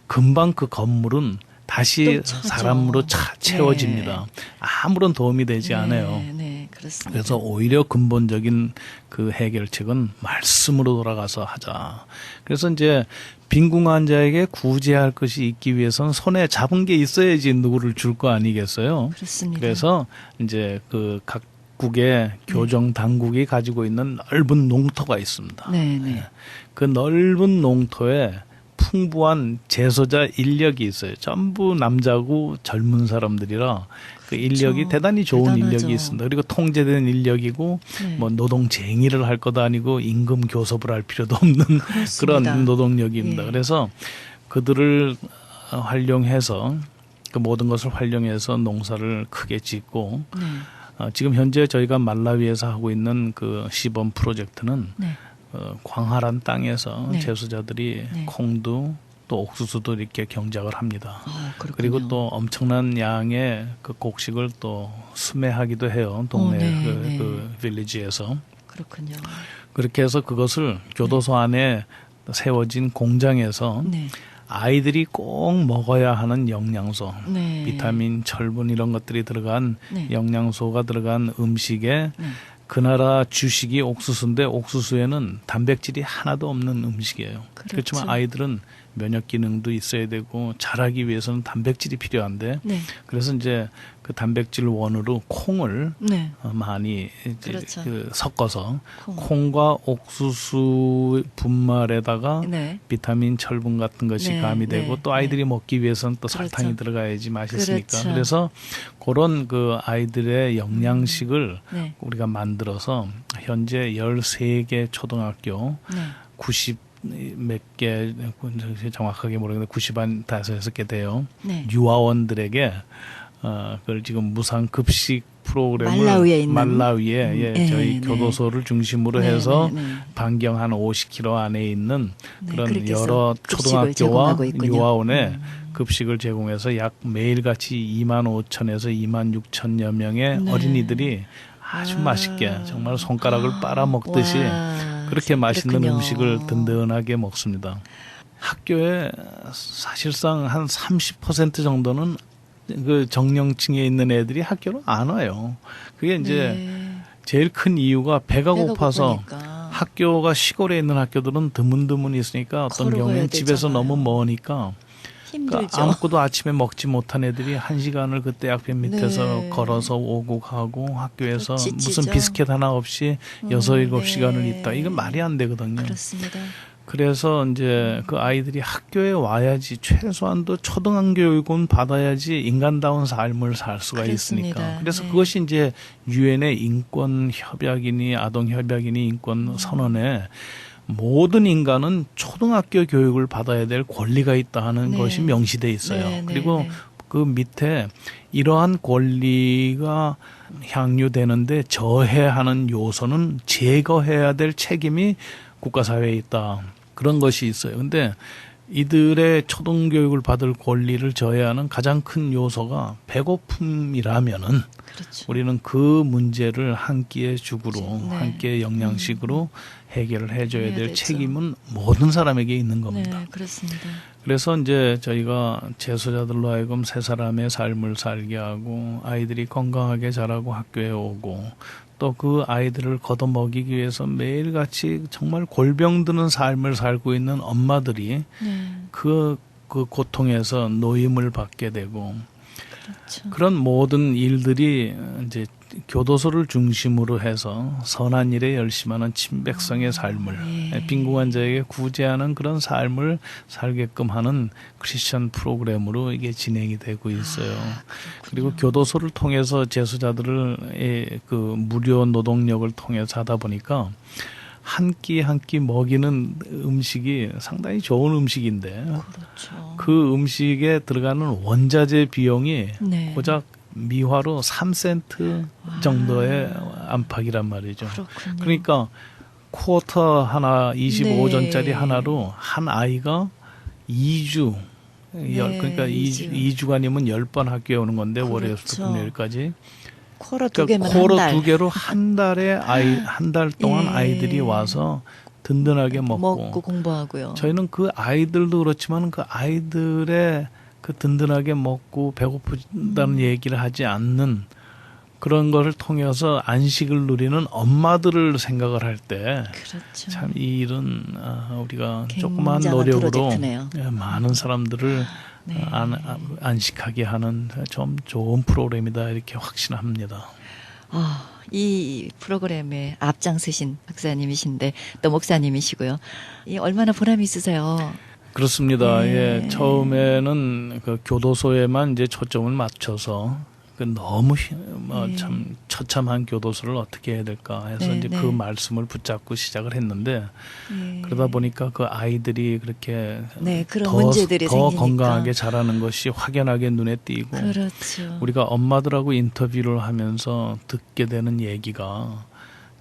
금방 그 건물은 다시 또 차죠. 사람으로 채워집니다. 아무런 도움이 되지 않아요. 네, 그렇습니다. 그래서 오히려 근본적인 그 해결책은 말씀으로 돌아가서 하자. 그래서 이제 빈궁 환자에게 구제할 것이 있기 위해서는 손에 잡은 게 있어야지 누구를 줄 거 아니겠어요? 그렇습니다. 그래서 이제 그 각국의 교정 당국이 가지고 있는 넓은 농토가 있습니다. 네, 네. 그 넓은 농토에 풍부한 재소자 인력이 있어요. 전부 남자고 젊은 사람들이라 그 인력이 그렇죠. 대단히 좋은 대단하죠. 인력이 있습니다. 그리고 통제된 인력이고 네. 뭐 노동쟁의를 할 것도 아니고 임금 교섭을 할 필요도 없는 그렇습니다. 그런 노동력입니다. 예. 그래서 그들을 활용해서 그 모든 것을 활용해서 농사를 크게 짓고 네. 지금 현재 저희가 말라위에서 하고 있는 그 시범 프로젝트는 네. 광활한 땅에서 네. 제수자들이 네. 콩도 또 옥수수도 이렇게 경작을 합니다. 그렇군요. 그리고 또 엄청난 양의 그 곡식을 또 수매하기도 해요. 동네 네, 그 빌리지에서. 그렇군요. 그렇게 해서 그것을 교도소 안에 세워진 공장에서 네. 아이들이 꼭 먹어야 하는 영양소, 네. 비타민, 철분 이런 것들이 들어간 네. 영양소가 들어간 음식에 네. 그 나라 주식이 옥수수인데 옥수수에는 단백질이 하나도 없는 음식이에요. 그렇죠. 그렇지만 아이들은 면역 기능도 있어야 되고 자라기 위해서는 단백질이 필요한데 네. 그래서 이제 그 단백질 원으로 콩을 네. 많이 이제 그렇죠. 그 섞어서 콩. 콩과 옥수수 분말에다가 네. 비타민, 철분 같은 것이 네, 가미되고 네, 또 아이들이 네. 먹기 위해서는 또 그렇죠. 설탕이 들어가야지 맛있으니까. 그렇죠. 그래서 그런 그 아이들의 영양식을 네. 우리가 만들어서 현재 13개 초등학교 네. 90 몇 개 정확하게 모르겠는데 90한 5개 돼요. 네. 유아원들에게 그걸 지금 무상 급식 프로그램을 말라위에 있는 말라위에 네, 저희 네. 교도소를 중심으로 네, 해서 네, 네. 반경 한 50km 안에 있는 네, 그런 그렇게 해서 여러 급식을 초등학교와 제공하고 있군요. 유아원에 급식을 제공해서 약 매일같이 2만 5천에서 2만 6천여 명의 네. 어린이들이 아주 맛있게 정말 손가락을 빨아먹듯이 와, 그렇게 맛있는 그렇군요. 음식을 든든하게 먹습니다. 학교에 사실상 한 30% 정도는 그 정령층에 있는 애들이 학교로 안 와요. 그게 이제 네. 제일 큰 이유가 배가 고파서 고프니까. 학교가 시골에 있는 학교들은 드문드문 있으니까 어떤 걸어가야 경우는 집에서 되잖아요. 너무 머니까 힘들죠. 그러니까 아무것도 아침에 먹지 못한 애들이 1시간을 그 대학변 밑에서 네. 걸어서 오고 가고 학교에서 지치죠. 무슨 비스켓 하나 없이 6, 7시간을 네. 있다. 이건 말이 안 되거든요. 그렇습니다. 그래서 이제 그 아이들이 학교에 와야지 최소한도 초등학 교육은 받아야지 인간다운 삶을 살 수가 그렇습니다. 있으니까. 그래서 네. 그것이 이제 유엔의 인권 협약이니 아동 협약이니 인권 선언에 모든 인간은 초등학교 교육을 받아야 될 권리가 있다 하는 네. 것이 명시돼 있어요. 네, 네, 그리고 네. 그 밑에 이러한 권리가 향유되는데 저해하는 요소는 제거해야 될 책임이 국가사회에 있다. 그런 것이 있어요. 근데 이들의 초등교육을 받을 권리를 저해하는 가장 큰 요소가 배고픔이라면은 그렇죠. 우리는 그 문제를 한 끼의 죽으로 네. 한 끼의 영양식으로 해결을 해줘야 해야 될 되죠. 책임은 모든 사람에게 있는 겁니다. 네, 그렇습니다. 그래서 이제 저희가 재소자들로 하여금 세 사람의 삶을 살게 하고 아이들이 건강하게 자라고 학교에 오고 또 그 아이들을 걷어먹이기 위해서 매일같이 정말 골병 드는 삶을 살고 있는 엄마들이 네, 그 고통에서 노임을 받게 되고 그렇죠. 그런 모든 일들이 이제 교도소를 중심으로 해서 선한 일에 열심하는 친백성의 삶을 네. 빈궁한 자에게 구제하는 그런 삶을 살게끔 하는 크리스천 프로그램으로 이게 진행이 되고 있어요. 그리고 교도소를 통해서 재수자들을 그 무료 노동력을 통해서 하다 보니까 한 끼 한 끼 먹이는 음식이 상당히 좋은 음식인데 그렇죠. 그 음식에 들어가는 원자재 비용이 네. 고작 미화로 3센트 정도의 안팎이란 말이죠. 그렇군요. 그러니까 쿼터 하나 25전짜리 네. 하나로 한 아이가 2주 그러니까 이주. 2주간이면 10번 학교에 오는 건데 그렇죠. 월요일부터 금요일까지. 코로 두 그러니까 개면 코로 한 달. 2개로 한 달에 한 달 동안 예. 아이들이 와서 든든하게 먹고 공부하고요. 저희는 그 아이들도 그렇지만 그 아이들의 그 든든하게 먹고 배고프다는 얘기를 하지 않는 그런 거를 통해서 안식을 누리는 엄마들을 생각을 할 때 그렇죠. 참 이 일은 우리가 굉장한 조그만 노력으로 프로젝트네요. 많은 사람들을 네. 안식하게 하는 좀 좋은 프로그램이다 이렇게 확신합니다. 이 프로그램에 앞장서신 박사님이신데 또 목사님이시고요. 이 얼마나 보람이 있으세요. 그렇습니다. 네. 예, 처음에는 그 교도소에만 이제 초점을 맞춰서 그 너무 참 처참한 교도소를 어떻게 해야 될까 해서 네, 이제 네. 그 말씀을 붙잡고 시작을 했는데 예. 그러다 보니까 그 아이들이 그렇게 네, 그런 문제들이 더 생기니까. 건강하게 자라는 것이 확연하게 눈에 띄고 그렇죠. 우리가 엄마들하고 인터뷰를 하면서 듣게 되는 얘기가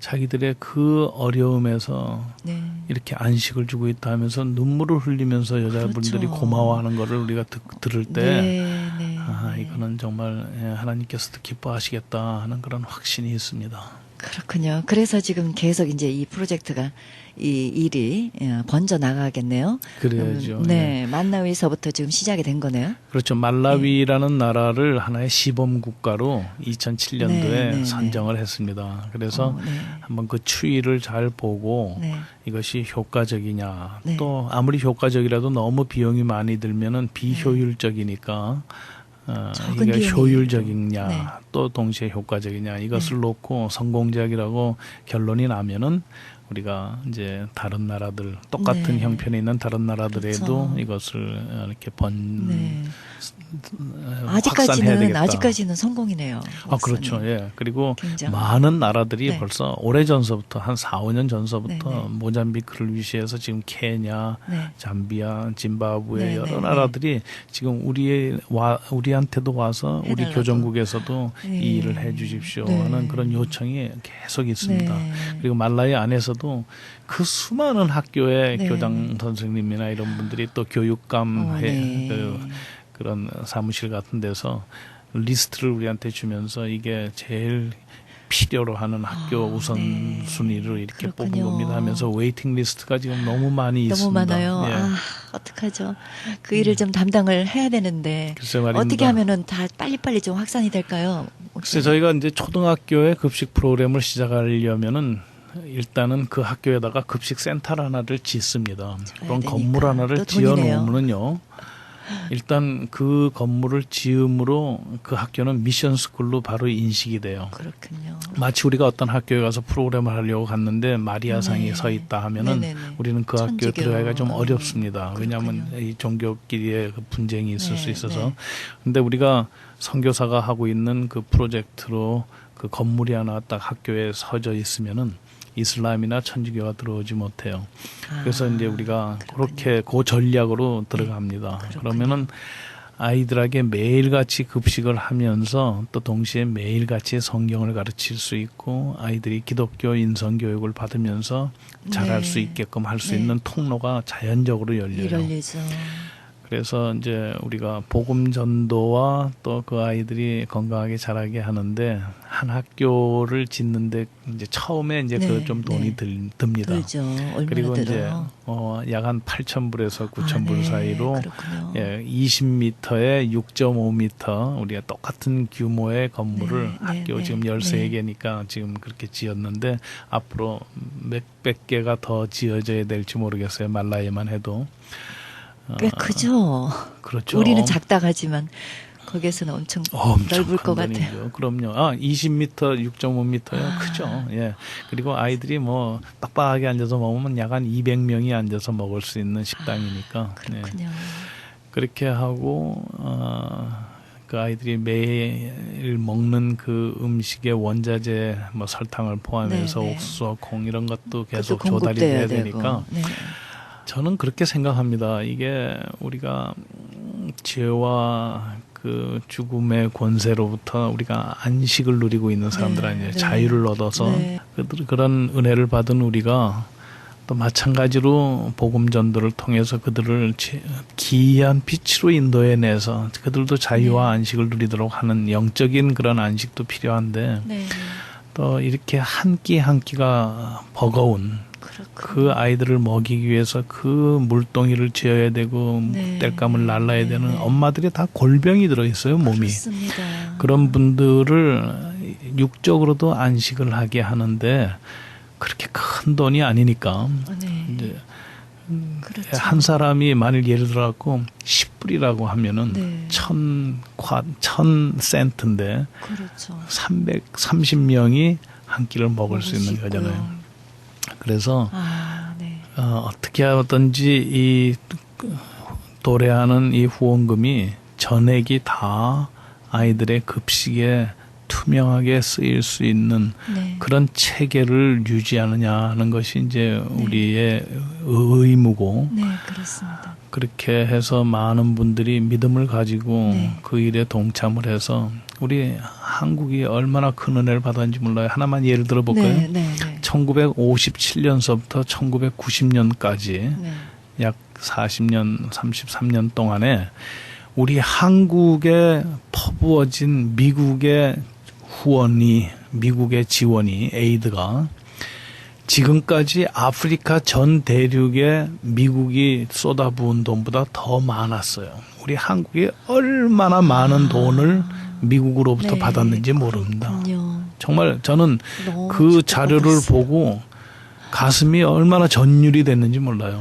자기들의 그 어려움에서 네. 이렇게 안식을 주고 있다 하면서 눈물을 흘리면서 여자분들이 그렇죠. 고마워하는 거를 우리가 들을 때 네. 이거는 정말 하나님께서도 기뻐하시겠다 하는 그런 확신이 있습니다. 그렇군요. 그래서 지금 계속 이제 이 프로젝트가 이 일이 번져 나가겠네요. 그래야죠. 네, 말라위에서부터 지금 시작이 된 거네요. 그렇죠. 말라위라는 나라를 하나의 시범 국가로 2007년도에 네. 선정을 했습니다. 그래서 네. 한번 그 추이를 잘 보고 네. 이것이 효과적이냐 네. 또 아무리 효과적이라도 너무 비용이 많이 들면은 비효율적이니까 적은 이게 비용이 효율적이냐 네. 또 동시에 효과적이냐 이것을 놓고 성공적이라고 결론이 나면은 우리가 이제 다른 나라들 똑같은 네. 형편에 있는 다른 나라들에도 그렇죠. 이것을 이렇게 네. 확산해야 되겠다. 아직까지는 성공이네요. 그렇죠. 예. 그리고 굉장히. 많은 나라들이 네. 벌써 오래전서부터 한 4, 5년 전서부터 네. 모잠비크를 위시해서 지금 케냐, 네. 잠비아, 짐바브웨 네, 여러 네, 나라들이 지금 우리한테도 와서 우리 해달라고. 교정국에서도 네. 이 일을 해 주십시오 네. 하는 그런 요청이 계속 있습니다. 네. 그리고 말라위 안에서도 그 수많은 학교의 네. 교장 선생님이나 이런 분들이 또 교육감 네. 그런 사무실 같은 데서 리스트를 우리한테 주면서 이게 제일 필요로 하는 학교 우선순위를 이렇게 그렇군요. 뽑은 겁니다 하면서 웨이팅 리스트가 지금 너무 많이 너무 있습니다. 많아요. 예. 어떡하죠? 그 일을 좀 담당을 해야 되는데 글쎄 말입니다. 어떻게 하면은 다 빨리빨리 좀 확산이 될까요? 글쎄 저희가 이제 초등학교의 급식 프로그램을 시작하려면은 일단은 그 학교에다가 급식 센터 하나를 짓습니다. 그런 되니까. 건물 하나를 또 지어 돈이네요. 놓으면은요. 일단 그 건물을 지음으로 그 학교는 미션 스쿨로 바로 인식이 돼요. 그렇군요. 마치 우리가 어떤 학교에 가서 프로그램을 하려고 갔는데 마리아상이 네. 서 있다 하면은 네네네. 우리는 그 학교에 천주교. 들어가기가 좀 어렵습니다. 왜냐하면 그렇군요. 이 종교끼리의 그 분쟁이 있을 네, 수 있어서. 네. 근데 우리가 선교사가 하고 있는 그 프로젝트로 그 건물이 하나 딱 학교에 서져 있으면은 이슬람이나 천주교가 들어오지 못해요. 그래서 이제 우리가 그렇게 그 전략으로 들어갑니다. 그러면은 아이들에게 매일같이 급식을 하면서 또 동시에 매일같이 성경을 가르칠 수 있고 아이들이 기독교 인성 교육을 받으면서 잘할 네. 수 있게끔 할 수 네. 있는 통로가 자연적으로 열려요. 이럴리죠. 그래서 이제 우리가 복음 전도와 또 그 아이들이 건강하게 자라게 하는데 한 학교를 짓는데 이제 처음에 이제 네, 그 좀 돈이 네. 듭니다. 들죠. 얼마나 그리고 이제 들어요? 약 한 8,000불에서 9,000불 네. 사이로 그렇군요. 20m에 6.5m 우리가 똑같은 규모의 건물을 네, 학교 네, 지금 네. 13개니까 지금 그렇게 지었는데 앞으로 몇백 개가 더 지어져야 될지 모르겠어요. 말라에만 해도. 꽤 크죠. 그렇죠. 우리는 작다가지만 거기에서는 엄청 넓을 것 큰 같아요. 돈이죠. 그럼요. 20m, 6.5m요. 크죠. 예. 그리고 아이들이 뭐 빡빡하게 앉아서 먹으면 약 한 200명이 앉아서 먹을 수 있는 식당이니까. 예. 그렇군요. 그렇게 하고 그 아이들이 매일 먹는 그 음식의 원자재 뭐 설탕을 포함해서 네, 네. 옥수수, 콩 이런 것도 계속 그것도 조달이 공급돼야 돼야 되니까 되고. 네. 저는 그렇게 생각합니다. 이게 우리가 죄와 그 죽음의 권세로부터 우리가 안식을 누리고 있는 사람들 네, 아니에요. 네. 자유를 얻어서 네. 그런 은혜를 받은 우리가 또 마찬가지로 복음 전도를 통해서 그들을 기이한 빛으로 인도해내서 그들도 자유와 안식을 누리도록 하는 영적인 그런 안식도 필요한데 네. 또 이렇게 한 끼 한 끼가 버거운 그 아이들을 먹이기 위해서 그 물동이를 쥐어야 되고 네. 땔감을 날라야 네. 되는 네. 엄마들이 다 골병이 들어있어요, 몸이. 그렇습니다. 그런 분들을 육적으로도 안식을 하게 하는데 그렇게 큰 돈이 아니니까 네. 이제 그렇죠. 한 사람이 만일 예를 들어갖고 10불이라고 하면은 네. 1000센트인데 그렇죠. 330명이 한 끼를 먹을 수 있는 있고요. 거잖아요. 그래서 네. 어떻게 하든지 이 도래하는 이 후원금이 전액이 다 아이들의 급식에 투명하게 쓰일 수 있는 네. 그런 체계를 유지하느냐 하는 것이 이제 우리의 의무고 네, 그렇습니다. 그렇게 해서 많은 분들이 믿음을 가지고 네. 그 일에 동참을 해서 우리 한국이 얼마나 큰 은혜를 받았는지 몰라요. 하나만 예를 들어 볼까요? 네, 네, 네. 1957년서부터 1990년까지 네. 약 40년, 33년 동안에 우리 한국에 퍼부어진 미국의 후원이, 미국의 지원이, 에이드가 지금까지 아프리카 전 대륙에 미국이 쏟아부은 돈보다 더 많았어요. 우리 한국이 얼마나 많은 돈을 미국으로부터 네, 받았는지 모릅니다. 그렇군요. 정말 저는 너무 그 자료를 기특하겠어요. 보고 가슴이 얼마나 전율이 됐는지 몰라요.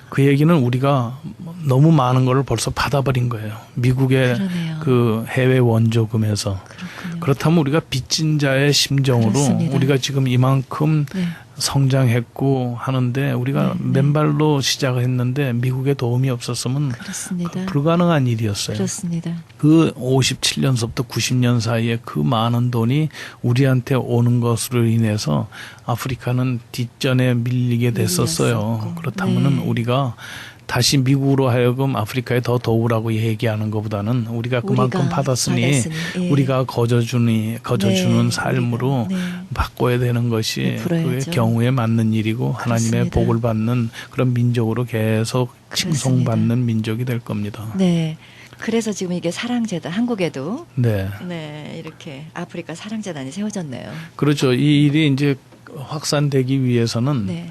그 얘기는 우리가 너무 많은 걸 벌써 받아버린 거예요. 미국의 그러네요. 그 해외 원조금에서. 그렇군요. 그렇다면 우리가 빚진 자의 심정으로 그렇습니다. 우리가 지금 이만큼 네. 성장했고 하는데 우리가 맨발로 시작을 했는데 미국의 도움이 없었으면 그렇습니다. 불가능한 일이었어요. 그렇습니다. 그 57년서부터 90년 사이에 그 많은 돈이 우리한테 오는 것으로 인해서 아프리카는 뒷전에 밀리게 됐었어요. 밀렸었고. 그렇다면은 네. 우리가 다시 미국으로 하여금 아프리카에 더 도우라고 얘기하는 것보다는 우리가 그만큼 우리가 받았으니 예. 우리가 거저주는 네, 삶으로 우리가, 바꿔야 되는 것이 베풀어야죠. 그의 경우에 맞는 일이고 하나님의 그렇습니다. 복을 받는 그런 민족으로 계속 그렇습니다. 칭송받는 민족이 될 겁니다. 네. 그래서 지금 이게 사랑재단 한국에도 네. 네, 이렇게 아프리카 사랑재단이 세워졌네요. 그렇죠. 이 일이 이제 확산되기 위해서는 네.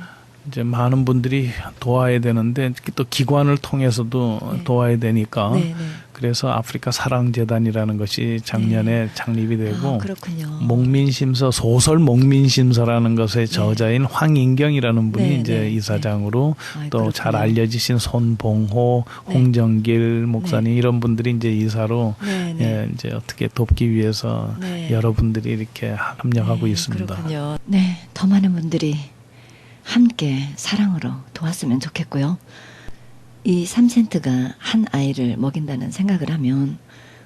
이제 많은 분들이 도와야 되는데 또 기관을 통해서도 네. 도와야 되니까 네, 네. 그래서 아프리카 사랑재단이라는 것이 작년에 창립이 되고 그렇군요. 목민심서 소설 목민심서라는 것의 저자인 황인경이라는 분이 네, 이제 네, 이사장으로 네. 또 그렇군요. 잘 알려지신 손봉호, 네. 홍정길 목사님 이런 분들이 이제 이사로 네, 네. 예, 이제 어떻게 돕기 위해서 네. 여러분들이 이렇게 합력하고 네, 있습니다. 그렇군요. 네, 더 많은 분들이 함께 사랑으로 도왔으면 좋겠고요. 이 3센트가 한 아이를 먹인다는 생각을 하면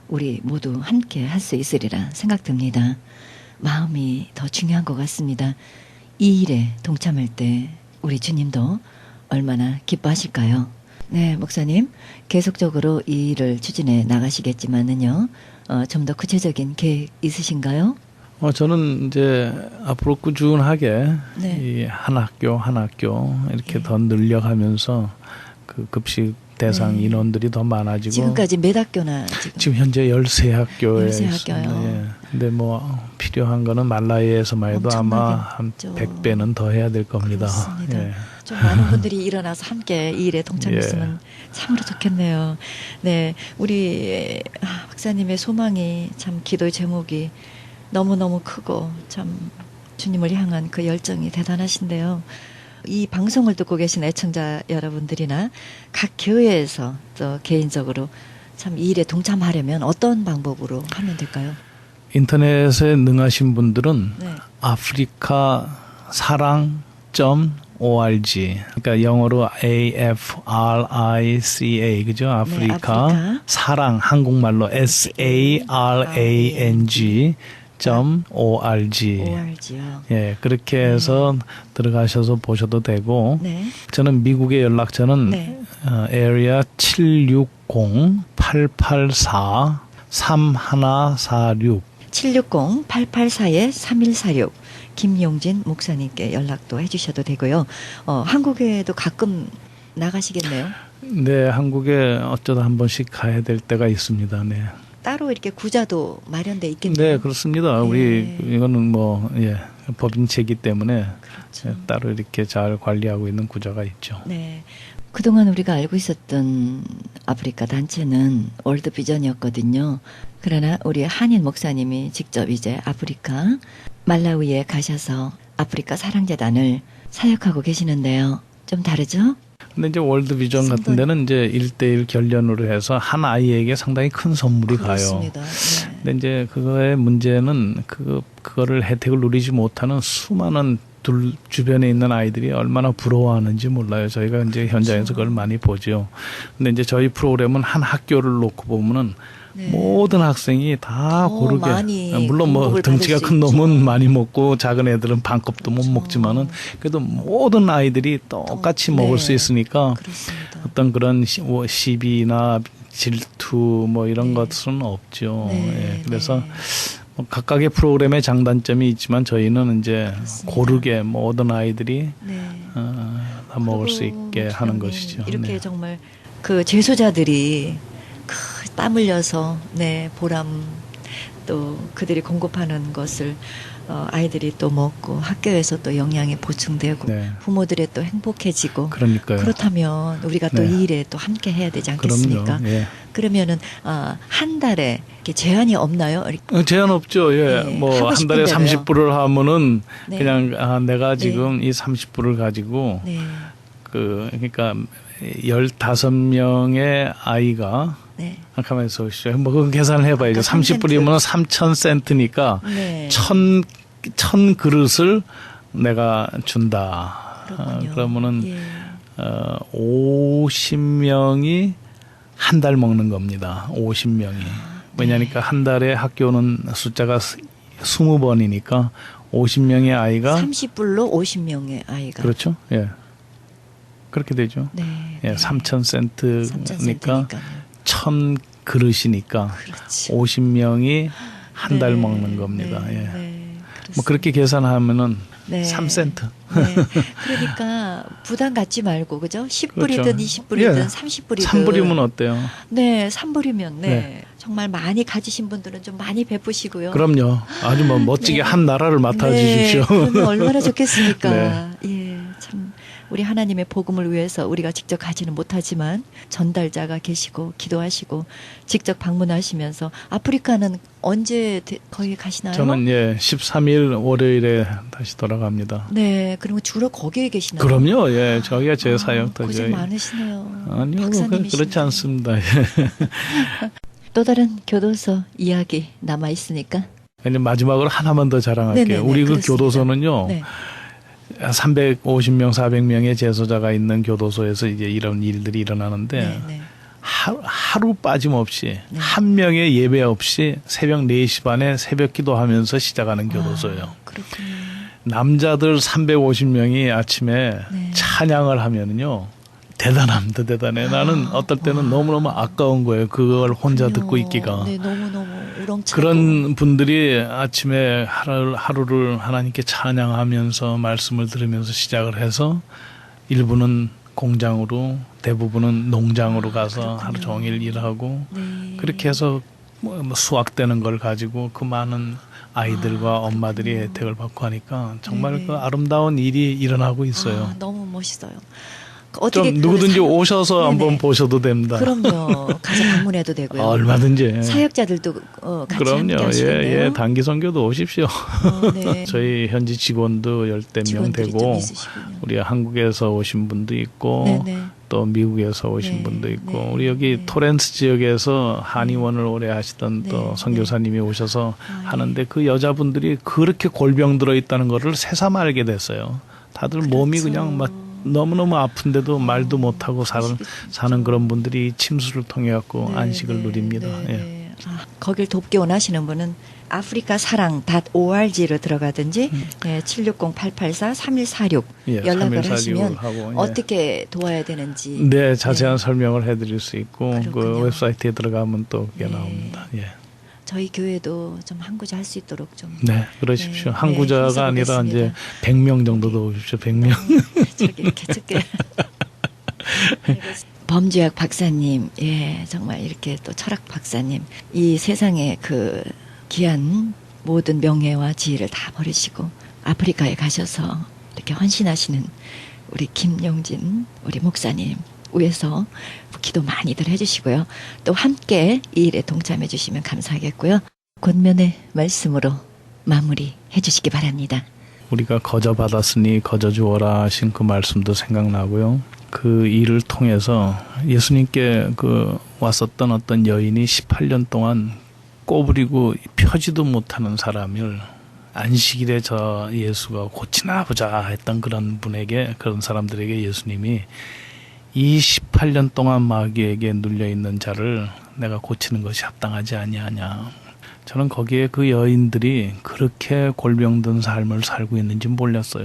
우리 모두 함께 할 수 있으리라 생각됩니다. 마음이 더 중요한 것 같습니다. 이 일에 동참할 때 우리 주님도 얼마나 기뻐하실까요? 네, 목사님 계속적으로 이 일을 추진해 나가시겠지만은요, 좀 더 구체적인 계획 있으신가요? 저는 이제 앞으로 꾸준하게 네. 이 한 학교 이렇게 예. 더 늘려가면서 그 급식 대상 네. 인원들이 더 많아지고 지금까지 몇 학교나 지금? 현재 13학교에 13학교요. 예. 근데 뭐 필요한 거는 말라이에서만 해도 아마 한 엄청나겠죠. 100배는 더 해야 될 겁니다. 그렇습니다. 예. 좀 많은 분들이 일어나서 함께 이 일에 동참했으면 참으로 좋겠네요. 네, 우리 박사님의 소망이 참 기도의 제목이 너무너무 크고 참 주님을 향한 그 열정이 대단하신데요. 이 방송을 듣고 계신 애청자 여러분들이나 각 교회에서 또 개인적으로 참 이 일에 동참하려면 어떤 방법으로 하면 될까요? 인터넷에 능하신 분들은 네. 아프리카 사랑.org 그러니까 영어로 AFRICA 그죠? 아프리카, 아프리카. 사랑 한국말로 SARANG .org ORG요. 예, 그렇게 해서 들어가셔서 보셔도 되고 네. 저는 미국의 연락처는 네. 에리아 760-884-3146 760-884-3146 김용진 목사님께 연락도 해주셔도 되고요. 한국에도 가끔 나가시겠네요. 네, 한국에 어쩌다 한 번씩 가야 될 때가 있습니다. 네. 따로 이렇게 구자도 마련돼 있겠네요. 네, 그렇습니다. 네. 우리 이거는 뭐 법인체이기 때문에 그렇죠. 따로 이렇게 잘 관리하고 있는 구조가 있죠. 네. 그동안 우리가 알고 있었던 아프리카 단체는 월드비전이었거든요. 그러나 우리 한인 목사님이 직접 이제 아프리카 말라위에 가셔서 아프리카 사랑재단을 사역하고 계시는데요. 좀 다르죠? 근데 이제 월드비전 같은 데는 이제 1대1 결련으로 해서 한 아이에게 상당히 큰 선물이 가요. 그렇습니다. 네. 근데 이제 그거의 문제는 그거를 혜택을 누리지 못하는 수많은 주변에 있는 아이들이 얼마나 부러워하는지 몰라요. 저희가 이제 현장에서 그걸 많이 보죠. 근데 이제 저희 프로그램은 한 학교를 놓고 보면은 네. 모든 학생이 다 더 고르게, 많이 물론 뭐 공급을 덩치가 받을 수 큰 있죠. 놈은 많이 먹고 작은 애들은 반컵도 못 그렇죠. 먹지만은 그래도 모든 아이들이 똑같이 네. 먹을 수 있으니까 그렇습니다. 어떤 그런 시비나 질투 뭐 이런 것은 없죠. 네, 예, 그래서 네. 뭐 각각의 프로그램의 장단점이 있지만 저희는 이제 그렇습니다. 고르게 모든 아이들이 네. 다 먹을 수 그리고 있게 하는 목사님, 것이죠. 이렇게 네. 정말 그 재소자들이 땀 흘려서 보람 또 그들이 공급하는 것을 아이들이 또 먹고 학교에서 또 영양이 보충되고 네. 부모들이 또 행복해지고 그러니까요. 그렇다면 우리가 또 네. 이 일에 또 함께 해야 되지 않겠습니까? 그럼요. 예. 그러면은 한 달에 이렇게 제한이 없나요? 제한 없죠. 예. 네, 뭐 하고 한 싶은 달에 대로요. 30불을 하면은 네. 그냥 내가 지금 이 30불을 가지고 네, 그러니까 15명의 아이가 네, 가만히 있어 보시죠. 뭐 그건 계산을 해봐야죠. 아까 30불이면 3,000센트니까 네. 1,000 그릇을 내가 준다. 그렇군요. 그러면은 예. 50명이 한 달 먹는 겁니다. 50명이. 왜냐니까 한 달에 학교는 숫자가 20번이니까 50명의 아이가 30불로 50명의 아이가 그렇죠? 예. 그렇게 되죠. 네, 예, 3,000센트니까 3,000센트니까요. 1,000 그릇이니까 그렇지. 50명이 한 달 네, 먹는 겁니다. 네, 예. 네, 뭐 그렇게 계산하면은 네. 3센트. 네. 그러니까 부담 갖지 말고 그죠? 10불이든 그렇죠. 20불이든 예. 30불이든 3불이면 어때요? 네, 3불이면 네. 정말 많이 가지신 분들은 좀 많이 베푸시고요. 그럼요. 아주 뭐 멋지게 네. 한 나라를 맡아 주십시오. 네, 그러면 얼마나 좋겠습니까? 네. 예, 참 우리 하나님의 복음을 위해서 우리가 직접 가지는 못하지만 전달자가 계시고 기도하시고 직접 방문하시면서 아프리카는 언제 거기 가시나요? 저는 13일 월요일에 다시 돌아갑니다. 네, 그러면 주로 거기에 계시나요? 그럼요. 예. 저기가 제 사역터죠. 고생 많으시네요. 아니요. 박사님이신데. 그렇지 않습니다. 예. 또 다른 교도소 이야기 남아 있으니까. 이제 마지막으로 하나만 더 자랑할게요. 네네네, 우리 그 그렇습니다. 교도소는요. 네. 350명, 400명의 재소자가 있는 교도소에서 이제 이런 일들이 일어나는데 네, 네. 하루 빠짐없이 한 명의 예배 없이 새벽 4시 반에 새벽 기도하면서 시작하는 교도소예요. 그렇군요. 남자들 350명이 아침에 네. 찬양을 하면은요. 대단합니다. 대단해. 나는 어떨 때는 너무너무 아까운 거예요. 그걸 혼자 듣고 있기가. 네, 너무너무 우렁차고. 그런 분들이 아침에 하루를 하나님께 찬양하면서 말씀을 들으면서 시작을 해서 일부는 공장으로 대부분은 농장으로 가서 하루 종일 일하고 네. 그렇게 해서 뭐 수확되는 걸 가지고 그 많은 아이들과 엄마들이 혜택을 받고 하니까 정말 네네. 그 아름다운 일이 일어나고 있어요. 너무 멋있어요. 좀 어떻게 누구든지 오셔서 네네. 한번 보셔도 됩니다. 그럼요. 가서 방문해도 되고요. 얼마든지. 사역자들도 같이 그럼요. 함께 하시는데요. 예, 단기 선교도 오십시오. 네. 저희 현지 직원도 10대 명 직원들이 좀 되고 있으시군요. 우리 한국에서 오신 분도 있고 네네. 또 미국에서 오신 네, 분도 있고 네, 우리 여기 네. 토렌스 지역에서 한의원을 오래 하시던 네, 또 선교사님이 오셔서 아, 하는데 그 여자분들이 그렇게 골병 들어 있다는 거를 새삼 알게 됐어요. 다들 몸이 그렇죠. 그냥 막 너무너무 아픈데도 말도 못하고 그러시겠죠. 사는 그런 분들이 침수를 통해 갖고 네, 안식을 네, 누립니다. 네, 예. 네. 거길 돕기 원하시는 분은 africasa랑.org로 들어가든지 760-884-3146 예, 연락을 3146 하시면 하고, 예. 어떻게 도와야 되는지 네, 자세한 설명을 해드릴 수 있고 그 그렇군요. 웹사이트에 들어가면 또 그게 네. 나옵니다. 예. 저희 교회도 좀 한구자 할 수 있도록 좀 네, 그러십시오. 네, 한 구자가 힘써 아니라 이제 보겠습니다. 100명 정도 더 오십시오. 100명. 저기 이렇게 적게 범주학 박사님, 예, 정말 이렇게 또 철학 박사님, 이 세상에 그 귀한 모든 명예와 지위를 다 버리시고 아프리카에 가셔서 이렇게 헌신하시는 우리 김용진 우리 목사님 위해서 기도 많이들 해주시고요. 또 함께 이 일에 동참해 주시면 감사하겠고요. 권면의 말씀으로 마무리 해주시기 바랍니다. 우리가 거저 받았으니 거저 주어라 하신 그 말씀도 생각나고요. 그 일을 통해서 예수님께 그 왔었던 어떤 여인이 18년 동안 꼬부리고 펴지도 못하는 사람을 안식일에 저 예수가 고치나 보자 했던 그런 분에게, 그런 사람들에게 예수님이 이 18년 동안 마귀에게 눌려있는 자를 내가 고치는 것이 합당하지 아니하냐. 저는 거기에 그 여인들이 그렇게 골병든 삶을 살고 있는지 몰랐어요.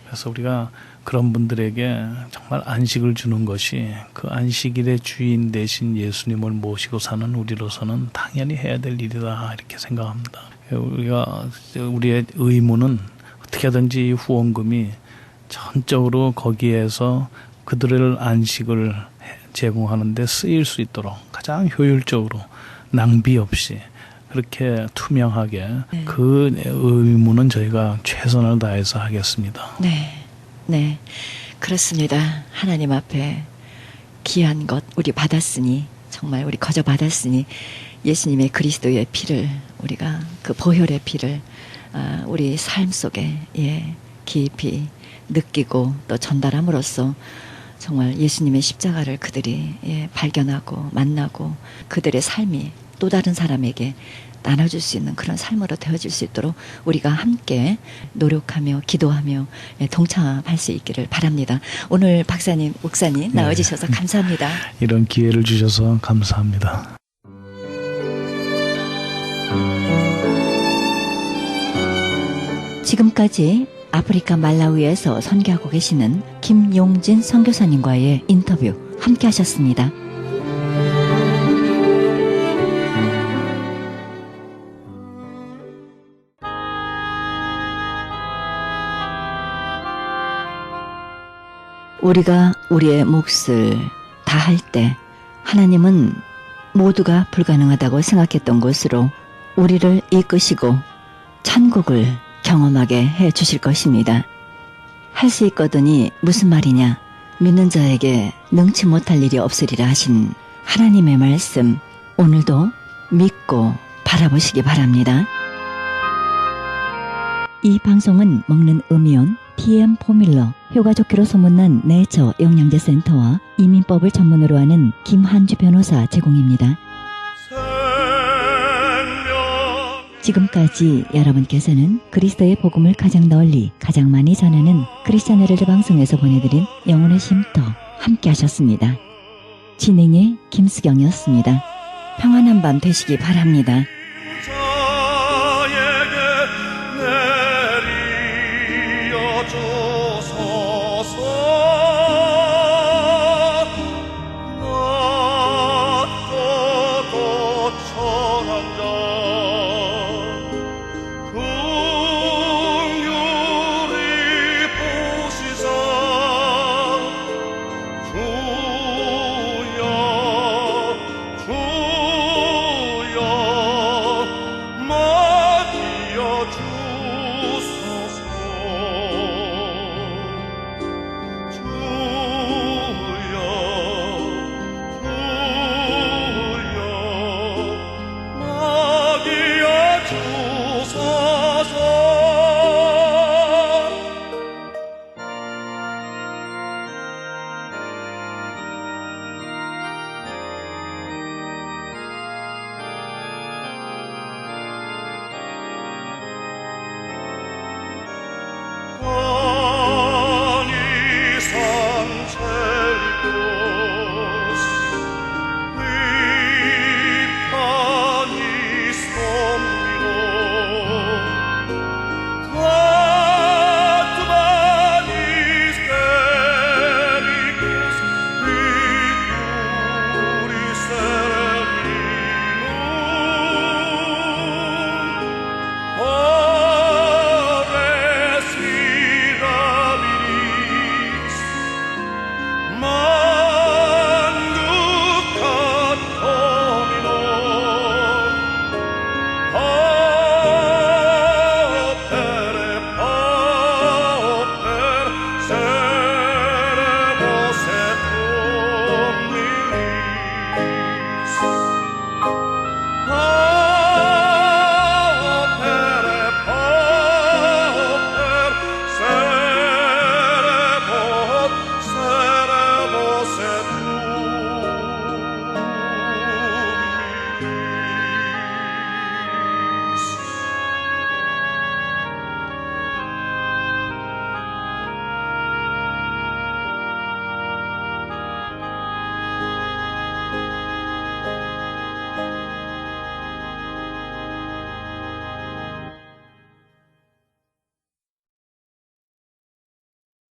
그래서 우리가 그런 분들에게 정말 안식을 주는 것이 그 안식일의 주인 되신 예수님을 모시고 사는 우리로서는 당연히 해야 될 일이다, 이렇게 생각합니다. 우리가 우리의 의무는 어떻게든지 이 후원금이 전적으로 거기에서 그들을 안식을 제공하는 데 쓰일 수 있도록 가장 효율적으로 낭비 없이 그렇게 투명하게 그 의무는 저희가 최선을 다해서 하겠습니다. 네, 그렇습니다. 하나님 앞에 귀한 것 우리 받았으니, 정말 우리 거저 받았으니 예수님의 그리스도의 피를, 우리가 그 보혈의 피를 우리 삶 속에 깊이 느끼고 또 전달함으로써 정말 예수님의 십자가를 그들이 발견하고 만나고 그들의 삶이 또 다른 사람에게 나눠줄 수 있는 그런 삶으로 되어질 수 있도록 우리가 함께 노력하며 기도하며 동참할 수 있기를 바랍니다. 오늘 박사님, 목사님 나와주셔서 감사합니다. 이런 기회를 주셔서 감사합니다. 지금까지 아프리카 말라위에서 선교하고 계시는 김용진 선교사님과의 인터뷰 함께 하셨습니다. 우리가 우리의 몫을 다할 때 하나님은 모두가 불가능하다고 생각했던 곳으로 우리를 이끄시고 천국을 경험하게 해 주실 것입니다. 할 수 있거든이 무슨 말이냐? 믿는 자에게 능치 못할 일이 없으리라 하신 하나님의 말씀, 오늘도 믿고 바라보시기 바랍니다. 이 방송은 먹는 음이온 TM 포뮬러, 효과 좋기로 소문난 네이처 영양제 센터와 이민법을 전문으로 하는 김한주 변호사 제공입니다. 지금까지 여러분께서는 그리스도의 복음을 가장 널리 가장 많이 전하는 크리스찬 헤럴드 방송에서 보내드린 영혼의 쉼터 함께 하셨습니다. 진행의 김수경이었습니다. 평안한 밤 되시기 바랍니다.